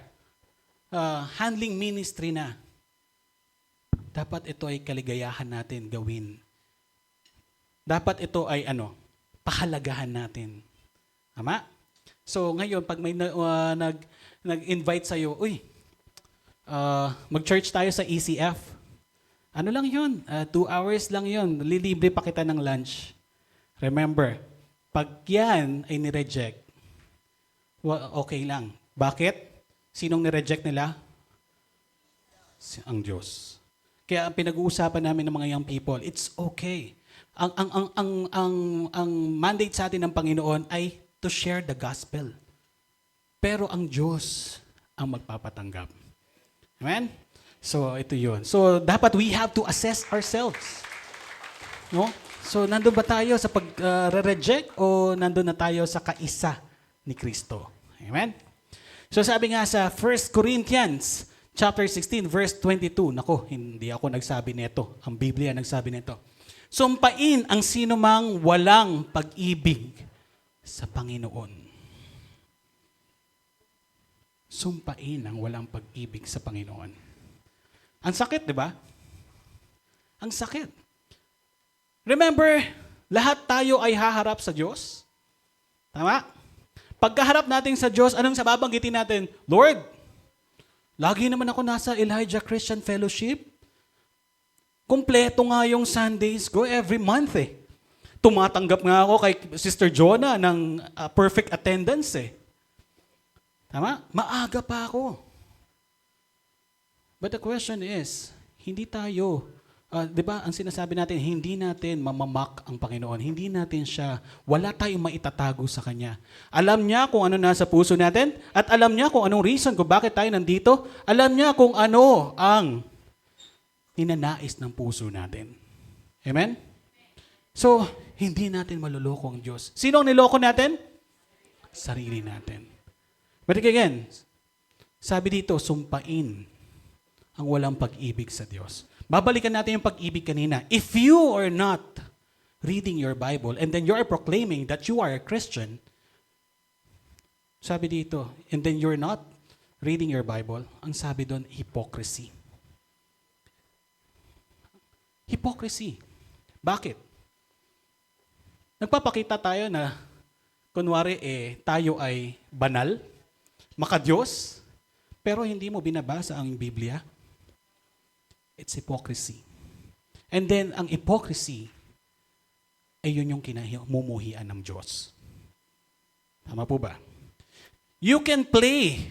[SPEAKER 2] handling ministry na, dapat ito ay kaligayahan natin gawin. Dapat ito ay pahalagahan natin. Tama? So ngayon, pag may nag-invite sa'yo, mag-church tayo sa ECF. Ano lang yun? 2 hours lang yun. Lilibre pa kita ng lunch. Remember, pag yan ay nireject, okay lang. Bakit? Sinong nireject nila? Ang Diyos. Kaya ang pinag-uusapan namin ng mga young people, it's okay. Ang mandate sa atin ng Panginoon ay to share the gospel. Pero ang Diyos ang magpapatanggap. Amen? So, ito yun. So, dapat we have to assess ourselves. No? So, nandun ba tayo sa pag-reject o nandun na tayo sa kaisa ni Kristo? Amen? So, sabi nga sa 1 Corinthians chapter 16, verse 22. Nako, hindi ako nagsabi nito. Ang Biblia nagsabi nito. Sumpain ang sinumang walang pag-ibig sa Panginoon. Sumpain ang walang pag-ibig sa Panginoon. Ang sakit, di ba? Ang sakit. Remember, lahat tayo ay haharap sa Diyos. Tama? Pagkaharap natin sa Diyos, anong sababanggitin natin? Lord, lagi naman ako nasa Elijah Christian Fellowship. Kompleto nga yung Sundays ko every month eh. Tumatanggap nga ako kay Sister Jonah ng perfect attendance eh. Tama? Maaga pa ako. But the question is, hindi tayo, di ba, ang sinasabi natin, hindi natin mamamak ang Panginoon. Hindi natin siya, wala tayong maitatago sa Kanya. Alam niya kung ano nasa puso natin at alam niya kung anong reason kung bakit tayo nandito. Alam niya kung ano ang ninanais ng puso natin. Amen? So, hindi natin maluloko ang Diyos. Sino ang niloko natin? Sarili natin. But again, sabi dito, sumpain ang walang pag-ibig sa Diyos. Babalikan natin yung pag-ibig kanina. If you are not reading your Bible and then you are proclaiming that you are a Christian, sabi dito, and then you're not reading your Bible, ang sabi doon, hypocrisy. Hypocrisy. Bakit? Nagpapakita tayo na, kunwari tayo ay banal, makadiyos, pero hindi mo binabasa ang Biblia. It's hypocrisy. And then, ang hypocrisy, ay yun yung kinamumuhian ng Diyos. Tama po ba? You can play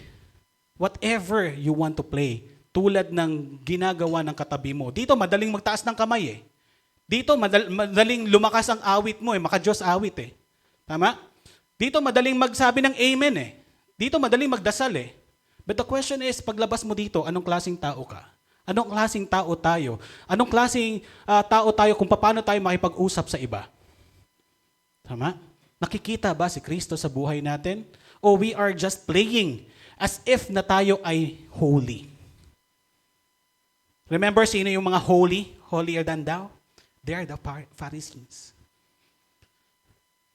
[SPEAKER 2] whatever you want to play. Tulad ng ginagawa ng katabi mo. Dito, madaling magtaas ng kamay eh. Dito, madaling lumakas ang awit mo eh. Makadiyos awit eh. Tama? Dito, madaling magsabi ng amen eh. Dito, madaling magdasal eh. But the question is, paglabas mo dito, anong klaseng tao ka? Anong klaseng tao tayo? Anong klaseng tao tayo kung paano tayo makipag-usap sa iba? Tama? Nakikita ba si Kristo sa buhay natin? O we are just playing as if na tayo ay holy? Remember, sino yung mga holy? Holier than thou? They are the Pharisees.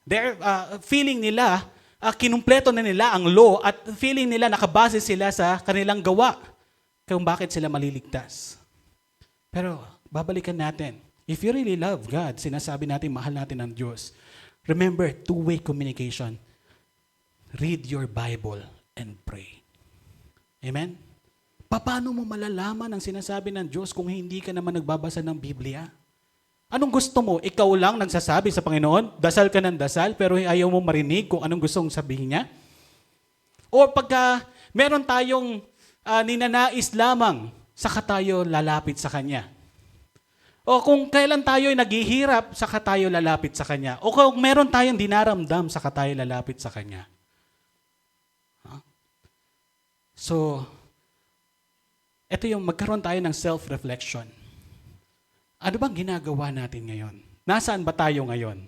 [SPEAKER 2] They're feeling nila, kinumpleto na nila ang law at feeling nila nakabase sila sa kanilang gawa kung bakit sila maliligtas. Pero, babalikan natin. If you really love God, sinasabi natin, mahal natin ang Diyos. Remember, two-way communication. Read your Bible and pray. Amen? Paano mo malalaman ang sinasabi ng Diyos kung hindi ka naman nagbabasa ng Biblia? Anong gusto mo? Ikaw lang nagsasabi sa Panginoon, dasal ka ng dasal, pero ayaw mo marinig kung anong gustong sabihin niya? O pagka meron tayong ninanais lamang, saka tayo lalapit sa Kanya. O kung kailan tayo ay naghihirap, saka tayo lalapit sa Kanya. O kung meron tayong dinaramdam, saka tayo lalapit sa Kanya. So, ito yung magkaroon tayo ng self-reflection. Ano bang ginagawa natin ngayon? Nasaan ba tayo ngayon?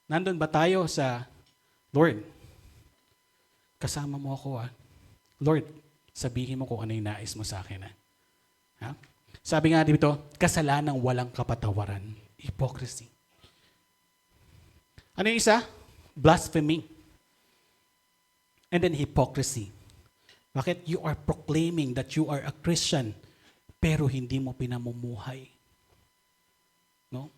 [SPEAKER 2] Nandun ba tayo sa, Lord, kasama mo ako Lord, sabihin mo kung ano yung nais mo sa akin. Ha? Sabi nga dito, kasalanang walang kapatawaran. Hypocrisy. Ano yung isa? Blasphemy. And then hypocrisy. Bakit? You are proclaiming that you are a Christian, pero hindi mo pinamumuhay. No?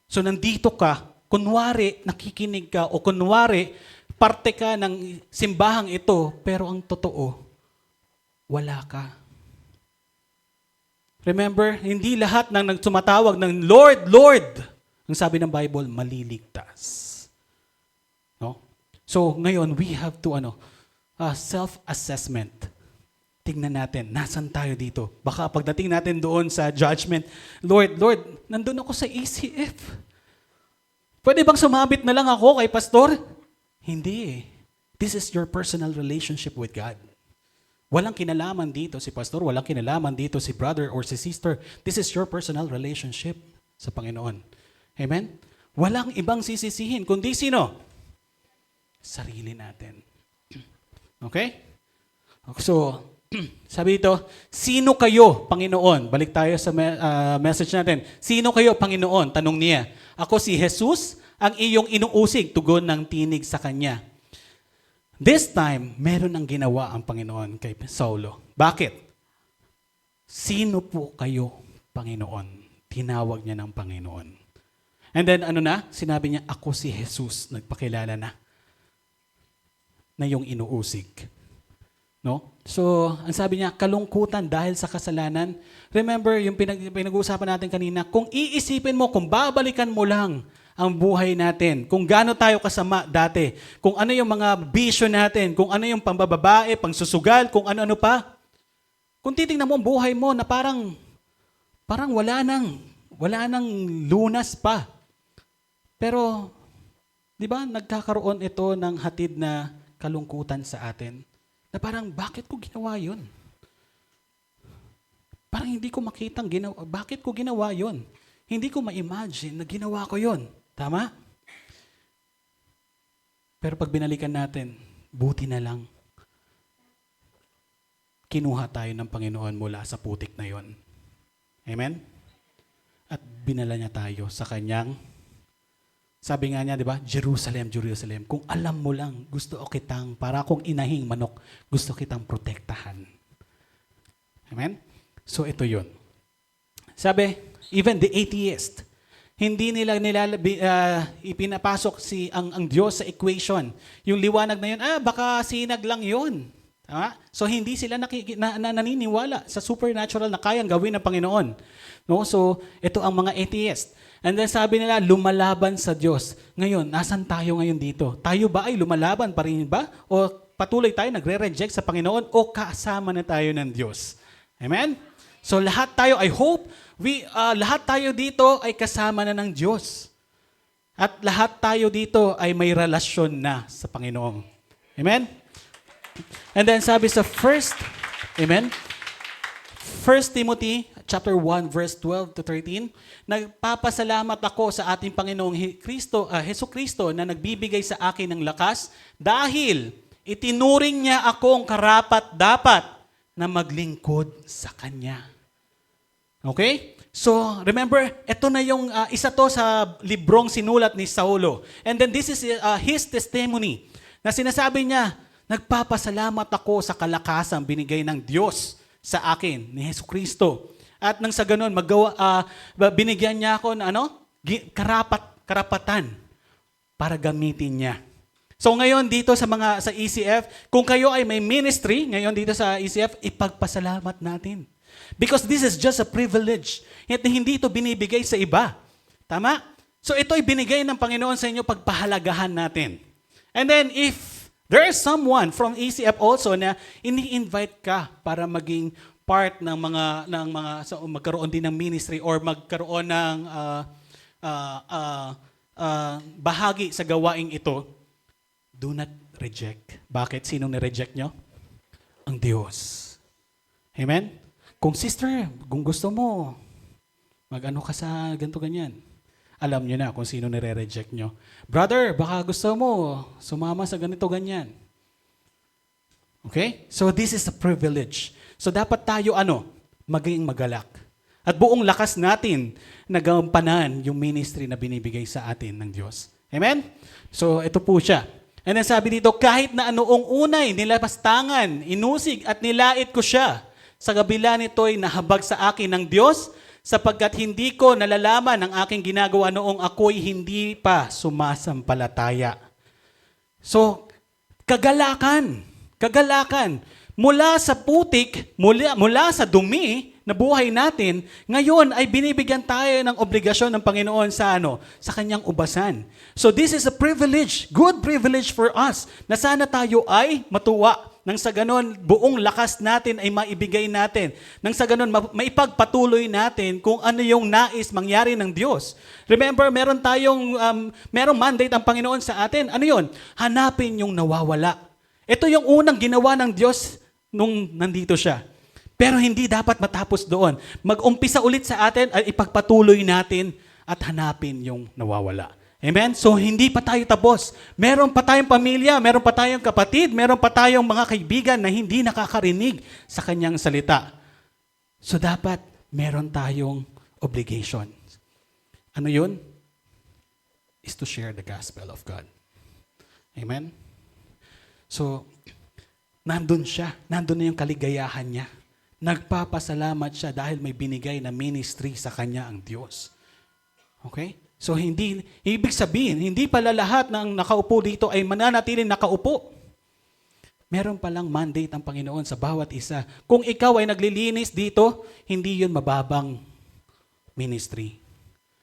[SPEAKER 2] So nandito ka, kunwari nakikinig ka, o kunwari parte ka ng simbahang ito, pero ang totoo, wala ka. Remember, hindi lahat ng nagsumatawag ng Lord, Lord, ang sabi ng Bible, maliligtas. No? So ngayon, we have to self-assessment. tignan natin, nasan tayo dito? Baka pagdating natin doon sa judgment, Lord, nandun ako sa ECF. Pwede bang sumabit na lang ako kay pastor? Hindi eh. This is your personal relationship with God. Walang kinalaman dito si pastor, walang kinalaman dito si brother or si sister. This is your personal relationship sa Panginoon. Amen? Walang ibang sisisihin, kundi sino? Sarili natin. Okay? So, sabi dito, sino kayo, Panginoon? Balik tayo sa message natin. Sino kayo, Panginoon? Tanong niya. Ako si Jesus, ang iyong inuusig, tugon ng tinig sa kanya. This time, meron ang ginawa ang Panginoon kay Saulo. Bakit? Sino po kayo, Panginoon? Tinawag niya ng Panginoon. And then, sinabi niya, ako si Jesus, nagpakilala na yung inuusig. No? So, ang sabi niya, kalungkutan dahil sa kasalanan. Remember, yung pinag-uusapan natin kanina, kung iisipin mo, kung babalikan mo lang ang buhay natin, kung gaano tayo kasama dati, kung ano yung mga bisyo natin, kung ano yung pambababae, pangsusugal, kung ano-ano pa. Kung titingnan mo ang buhay mo na parang wala nang lunas pa. Pero, di ba, nagkakaroon ito ng hatid na kalungkutan sa atin. Na parang, bakit ko ginawa yun? Parang hindi ko makitang bakit ko ginawa yun? Hindi ko ma-imagine na ginawa ko yun. Tama? Pero pag binalikan natin, buti na lang, kinuha tayo ng Panginoon mula sa putik na yon. Amen? At binala niya tayo sa kanyang, sabi nga niya, di ba? Jerusalem, Jerusalem. Kung alam mo lang, gusto kitang, para akong inahing manok, gusto kitang protektahan. Amen? So ito yun. Sabi, even the atheist, hindi nila ipinapasok ang Diyos sa equation. Yung liwanag na yun, baka sinag lang yun. Tama? So hindi sila naniniwala sa supernatural na kayang gawin ng Panginoon. No? So ito ang mga atheist. And then sabi nila, lumalaban sa Diyos. Ngayon, nasan tayo ngayon dito? Tayo ba ay lumalaban pa rin ba? O patuloy tayo nagre-reject sa Panginoon? O kasama na tayo ng Diyos? Amen? So lahat tayo, I hope, lahat tayo dito ay kasama na ng Diyos. At lahat tayo dito ay may relasyon na sa Panginoon. Amen? And then sabi sa 1 Timothy chapter 1 verse 12 to 13, nagpapasalamat ako sa ating Panginoong Hesus Kristo na nagbibigay sa akin ng lakas dahil itinuring niya akong karapat-dapat na maglingkod sa Kanya. Okay? So, remember, ito na yung isa to sa librong sinulat ni Saulo. And then this is his testimony na sinasabi niya, nagpapasalamat ako sa kalakasang binigay ng Diyos sa akin ni Hesus Kristo. At nang sa ganun, binigyan niya ako ng karapatan para gamitin niya. So ngayon dito sa ECF, kung kayo ay may ministry, ngayon dito sa ECF, ipagpasalamat natin. Because this is just a privilege. Hindi ito binibigay sa iba. Tama? So ito ay binigay ng Panginoon sa inyo, pagpahalagahan natin. And then if there is someone from ECF also na ini-invite ka para maging part ng mga so magkaroon din ng ministry or magkaroon ng bahagi sa gawaing ito, do not reject. Bakit? Sinong ni-reject nyo? Ang Diyos. Amen? Kung sister, kung gusto mo, mag-ano ka sa ganito ganyan, alam nyo na kung sino nire-reject nyo. Brother, baka gusto mo sumama sa ganito ganyan. Okay? So this is a privilege. So dapat tayo maging magalak. At buong lakas natin nagampanan yung ministry na binibigay sa atin ng Diyos. Amen? So ito po siya. And then sabi dito, kahit na anoong unay, nilapastangan, inusig at nilait ko siya. Sa kabila nito'y nahabag sa akin ng Diyos, sapagkat hindi ko nalalaman ang aking ginagawa noong ako'y hindi pa sumasampalataya. So, kagalakan. Mula sa putik, mula sa dumi na buhay natin, ngayon ay binibigyan tayo ng obligasyon ng Panginoon sa kanyang ubasan. So this is a privilege, good privilege for us, na sana tayo ay matuwa Nang sa ganon, buong lakas natin ay maibigay natin. Nang sa ganon, maipagpatuloy natin kung ano yung nais mangyari ng Diyos. Remember, merong mandate ang Panginoon sa atin. Ano yun? Hanapin yung nawawala. Ito yung unang ginawa ng Diyos nung nandito siya. Pero hindi dapat matapos doon. Mag-umpisa ulit sa atin at ipagpatuloy natin at hanapin yung nawawala. Amen? So, hindi pa tayo tapos. Meron pa tayong pamilya, meron pa tayong kapatid, meron pa tayong mga kaibigan na hindi nakakarinig sa kanyang salita. So, dapat meron tayong obligation. Ano yun? Is to share the gospel of God. Amen? So, nandun siya. Nandun na yung kaligayahan niya. Nagpapasalamat siya dahil may binigay na ministry sa kanya ang Diyos. Okay? So ibig sabihin, hindi pala lahat ng nakaupo dito ay mananatiling nakaupo. Meron palang mandate ang Panginoon sa bawat isa. Kung ikaw ay naglilinis dito, hindi yun mababang ministry.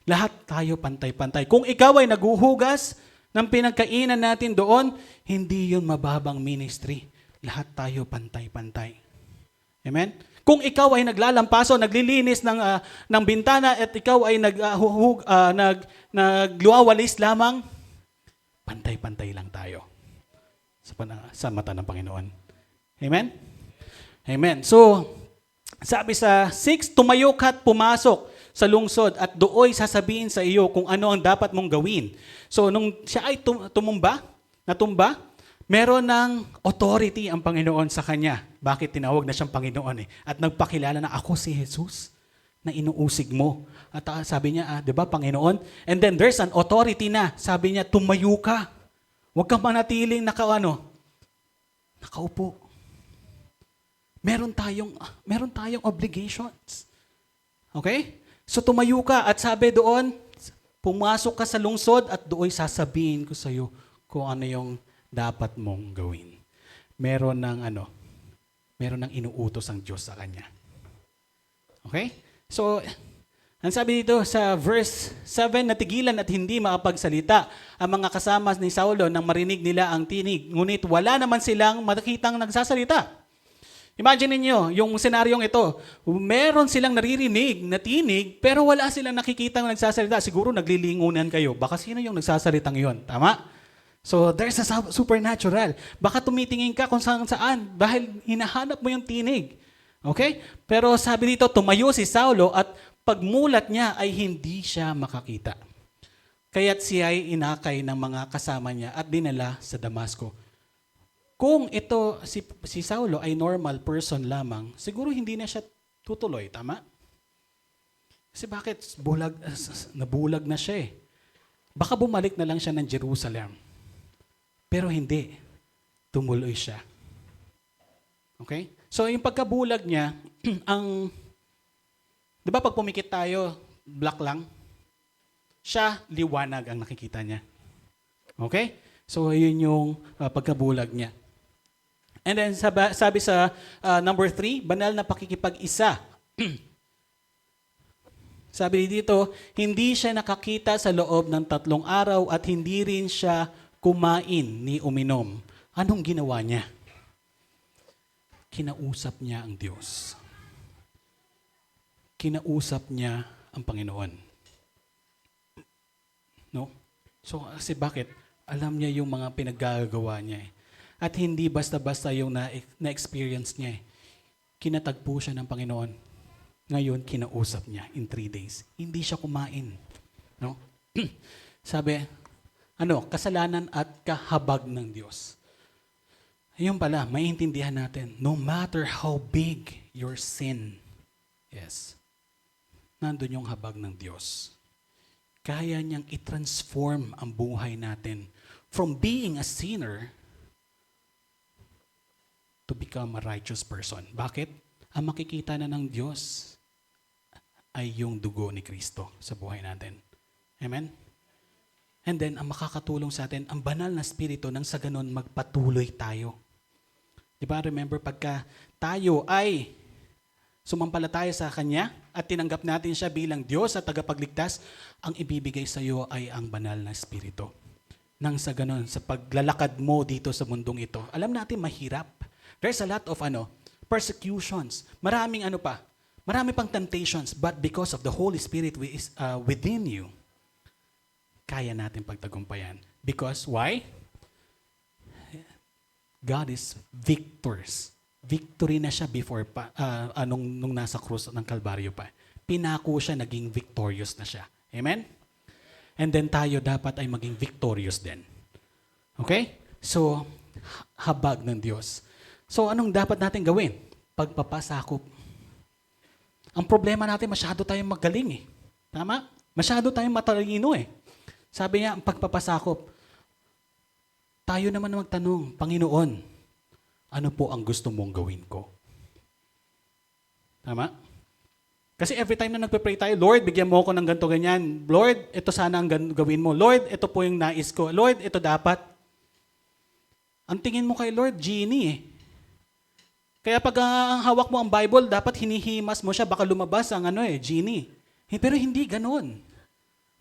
[SPEAKER 2] Lahat tayo pantay-pantay. Kung ikaw ay naguhugas ng pinagkainan natin doon, hindi yun mababang ministry. Lahat tayo pantay-pantay. Amen? Kung ikaw ay naglalampaso, naglilinis ng bintana at ikaw ay nagluwawalis lamang, pantay-pantay lang tayo sa mata ng Panginoon. Amen? Amen. So, sabi sa 6, tumayo ka't pumasok sa lungsod at dooy sasabihin sa iyo kung ano ang dapat mong gawin. So, nung siya ay natumba, meron ng authority ang Panginoon sa kanya. Bakit tinawag na siyang Panginoon eh? At nagpakilala na ako si Jesus na inuusig mo. At sabi niya, di ba Panginoon? And then there's an authority na. Sabi niya, tumayo ka. Huwag kang manatiling nakaupo. Meron tayong obligations. Okay? So tumayo ka at sabi doon, pumasok ka sa lungsod at doon sasabihin ko sa iyo kung ano yung dapat mong gawin. Meron ng inuutos ang Diyos sa kanya. Okay? So, ang sabi dito sa verse 7, natigilan at hindi makapagsalita ang mga kasama ni Saulo nang marinig nila ang tinig. Ngunit wala naman silang makitang nagsasalita. Imagine niyo yung senaryong ito. Meron silang naririnig na tinig, pero wala silang nakikitang nagsasalita. Siguro naglilingunan kayo. Baka sino yung nagsasalitang yon? Tama? So, there's a supernatural. Baka tumitingin ka kung saan dahil hinahanap mo yung tinig. Okay? Pero sabi dito, tumayo si Saulo at pagmulat niya ay hindi siya makakita. Kaya't siya ay inakay ng mga kasama niya at dinala sa Damasco. Kung ito, si Saulo ay normal person lamang, siguro hindi na siya tutuloy. Tama? Kasi bakit? Nabulag na siya eh. Baka bumalik na lang siya ng Jerusalem. Pero hindi. Tumuloy siya. Okay? So, yung pagkabulag niya, di ba pag pumikit tayo, black lang? Siya, liwanag ang nakikita niya. Okay? So, yun yung pagkabulag niya. And then, sabi sa number 3, banal na pakikipag-isa. Sabi dito, hindi siya nakakita sa loob ng 3 araw at hindi rin siya kumain ni uminom. Anong ginawa niya? Kinausap niya ang Diyos. Kinausap niya ang Panginoon. No? So, kasi bakit? Alam niya yung mga pinaggagawa niya eh. At hindi basta-basta yung na-experience niya eh. Kinatagpo siya ng Panginoon. Ngayon, kinausap niya in 3 days. Hindi siya kumain. No? Sabi, kasalanan at kahabag ng Diyos. Ayun pala, maintindihan natin, no matter how big your sin, yes, nandun yung habag ng Diyos. Kaya niyang i-transform ang buhay natin from being a sinner to become a righteous person. Bakit? Ang makikita na ng Diyos ay yung dugo ni Kristo sa buhay natin. Amen? And then, ang makakatulong sa atin, ang banal na spirito nang sa ganun magpatuloy tayo. Di ba, remember, pagka tayo ay sumampalataya sa Kanya at tinanggap natin siya bilang Diyos at tagapagligtas, ang ibibigay sa iyo ay ang banal na spirito. Nang sa ganun, sa paglalakad mo dito sa mundong ito, alam natin mahirap. There's a lot of persecutions. Maraming marami pang temptations, but because of the Holy Spirit within you, kaya natin pagtagumpayan. Because why? God is victors. Victory na siya before pa, nung nasa krus ng Kalbaryo pa. Pinako siya, naging victorious na siya. Amen? And then tayo dapat ay maging victorious din. Okay? So, habag ng Diyos. So, anong dapat natin gawin? Pagpapasakop. Ang problema natin, masyado tayong magaling eh. Tama? Masyado tayong matalino eh. Sabi niya, ang pagpapasakop. Tayo naman magtanong, Panginoon, ano po ang gusto mong gawin ko? Tama? Kasi every time na nagpe-pray tayo, Lord, bigyan mo ako ng ganito ganyan. Lord, ito sana ang gawin mo. Lord, ito po yung nais ko. Lord, ito dapat. Ang tingin mo kay Lord, genie eh. Kaya pag ang hawak mo ang Bible, dapat hinihimas mo siya, baka lumabas ang genie. Pero hindi ganon.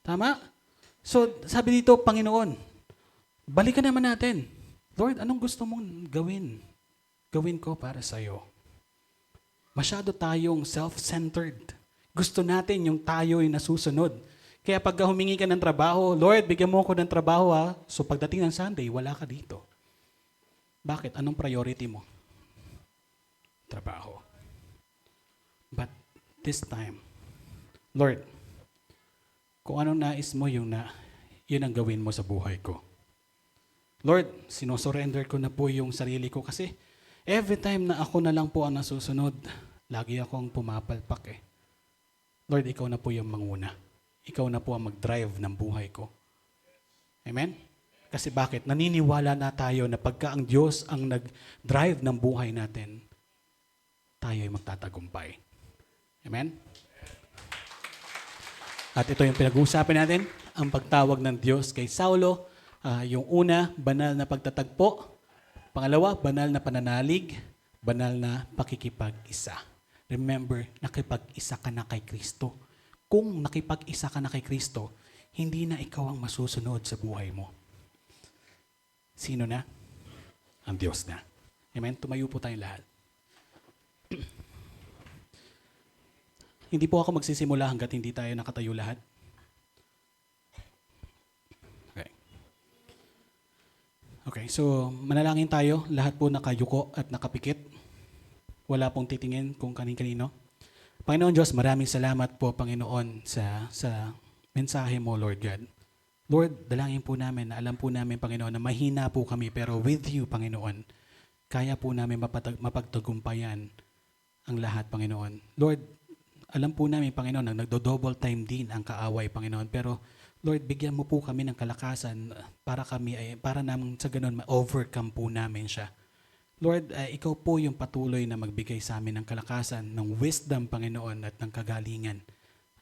[SPEAKER 2] Tama? So, sabi dito, Panginoon, balikan naman natin. Lord, anong gusto mong gawin? Gawin ko para sa'yo. Masyado tayong self-centered. Gusto natin yung tayo'y nasusunod. Kaya pag humingi ka ng trabaho, Lord, bigyan mo ako ng trabaho ha. So pagdating ng Sunday, wala ka dito. Bakit? Anong priority mo? Trabaho. But this time, Lord, kung anong nais mo yun ang gawin mo sa buhay ko. Lord, sinosurrender ko na po yung sarili ko kasi every time na ako na lang po ang nasusunod, lagi akong pumapalpak eh. Lord, ikaw na po yung manguna. Ikaw na po ang mag-drive ng buhay ko. Amen? Kasi bakit? Naniniwala na tayo na pagka ang Diyos ang nag-drive ng buhay natin, tayo ay magtatagumpay. Amen? At ito yung pinag-uusapan natin, ang pagtawag ng Diyos kay Saulo. Yung una, banal na pagtatagpo. Pangalawa, banal na pananalig. Banal na pakikipag-isa. Remember, nakipag-isa ka na kay Kristo. Kung nakipag-isa ka na kay Kristo, hindi na ikaw ang masusunod sa buhay mo. Sino na? Ang Diyos na. Amen? Tumayo po tayong lahat. Hindi po ako magsisimula hanggat hindi tayo nakatayo lahat. Okay, so manalangin tayo. Lahat po nakayuko at nakapikit. Wala pong titingin kung kanin-kanino. Panginoon Diyos, maraming salamat po, Panginoon, sa mensahe mo, Lord God. Lord, dalangin po namin, na alam po namin, Panginoon, na mahina po kami, pero with you, Panginoon, kaya po namin mapagtagumpayan ang lahat, Panginoon. Lord, alam po namin, Panginoon, na nagdo-double time din ang kaaway, Panginoon, pero Lord, bigyan mo po kami ng kalakasan para naman sa ganun ma-overcome po namin siya. Lord, ikaw po yung patuloy na magbigay sa amin ng kalakasan, ng wisdom, Panginoon, at ng kagalingan.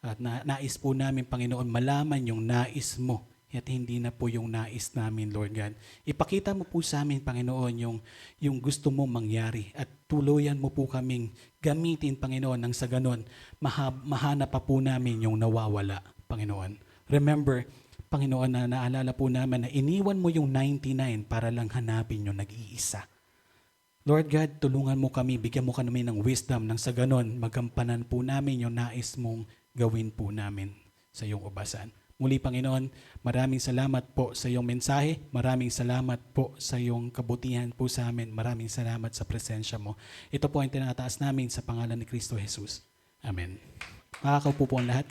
[SPEAKER 2] At nais po namin, Panginoon, malaman yung nais mo at hindi na po yung nais namin, Lord God. Ipakita mo po sa amin, Panginoon, yung gusto mo mangyari at tuluyan mo po kaming gamitin, Panginoon, nang sa ganun, mahanap pa po namin yung nawawala, Panginoon. Remember, Panginoon, na naalala po namin na iniwan mo yung 99 para lang hanapin yung nag-iisa. Lord God, tulungan mo kami, bigyan mo kami ng wisdom nang sa ganon, magampanan po namin yung nais mong gawin po namin sa iyong ubasan. Muli, Panginoon, maraming salamat po sa iyong mensahe, maraming salamat po sa iyong kabutihan po sa amin, maraming salamat sa presensya mo. Ito po ang tinataas namin sa pangalan ni Kristo Jesus. Amen. Makakaupo po ang lahat.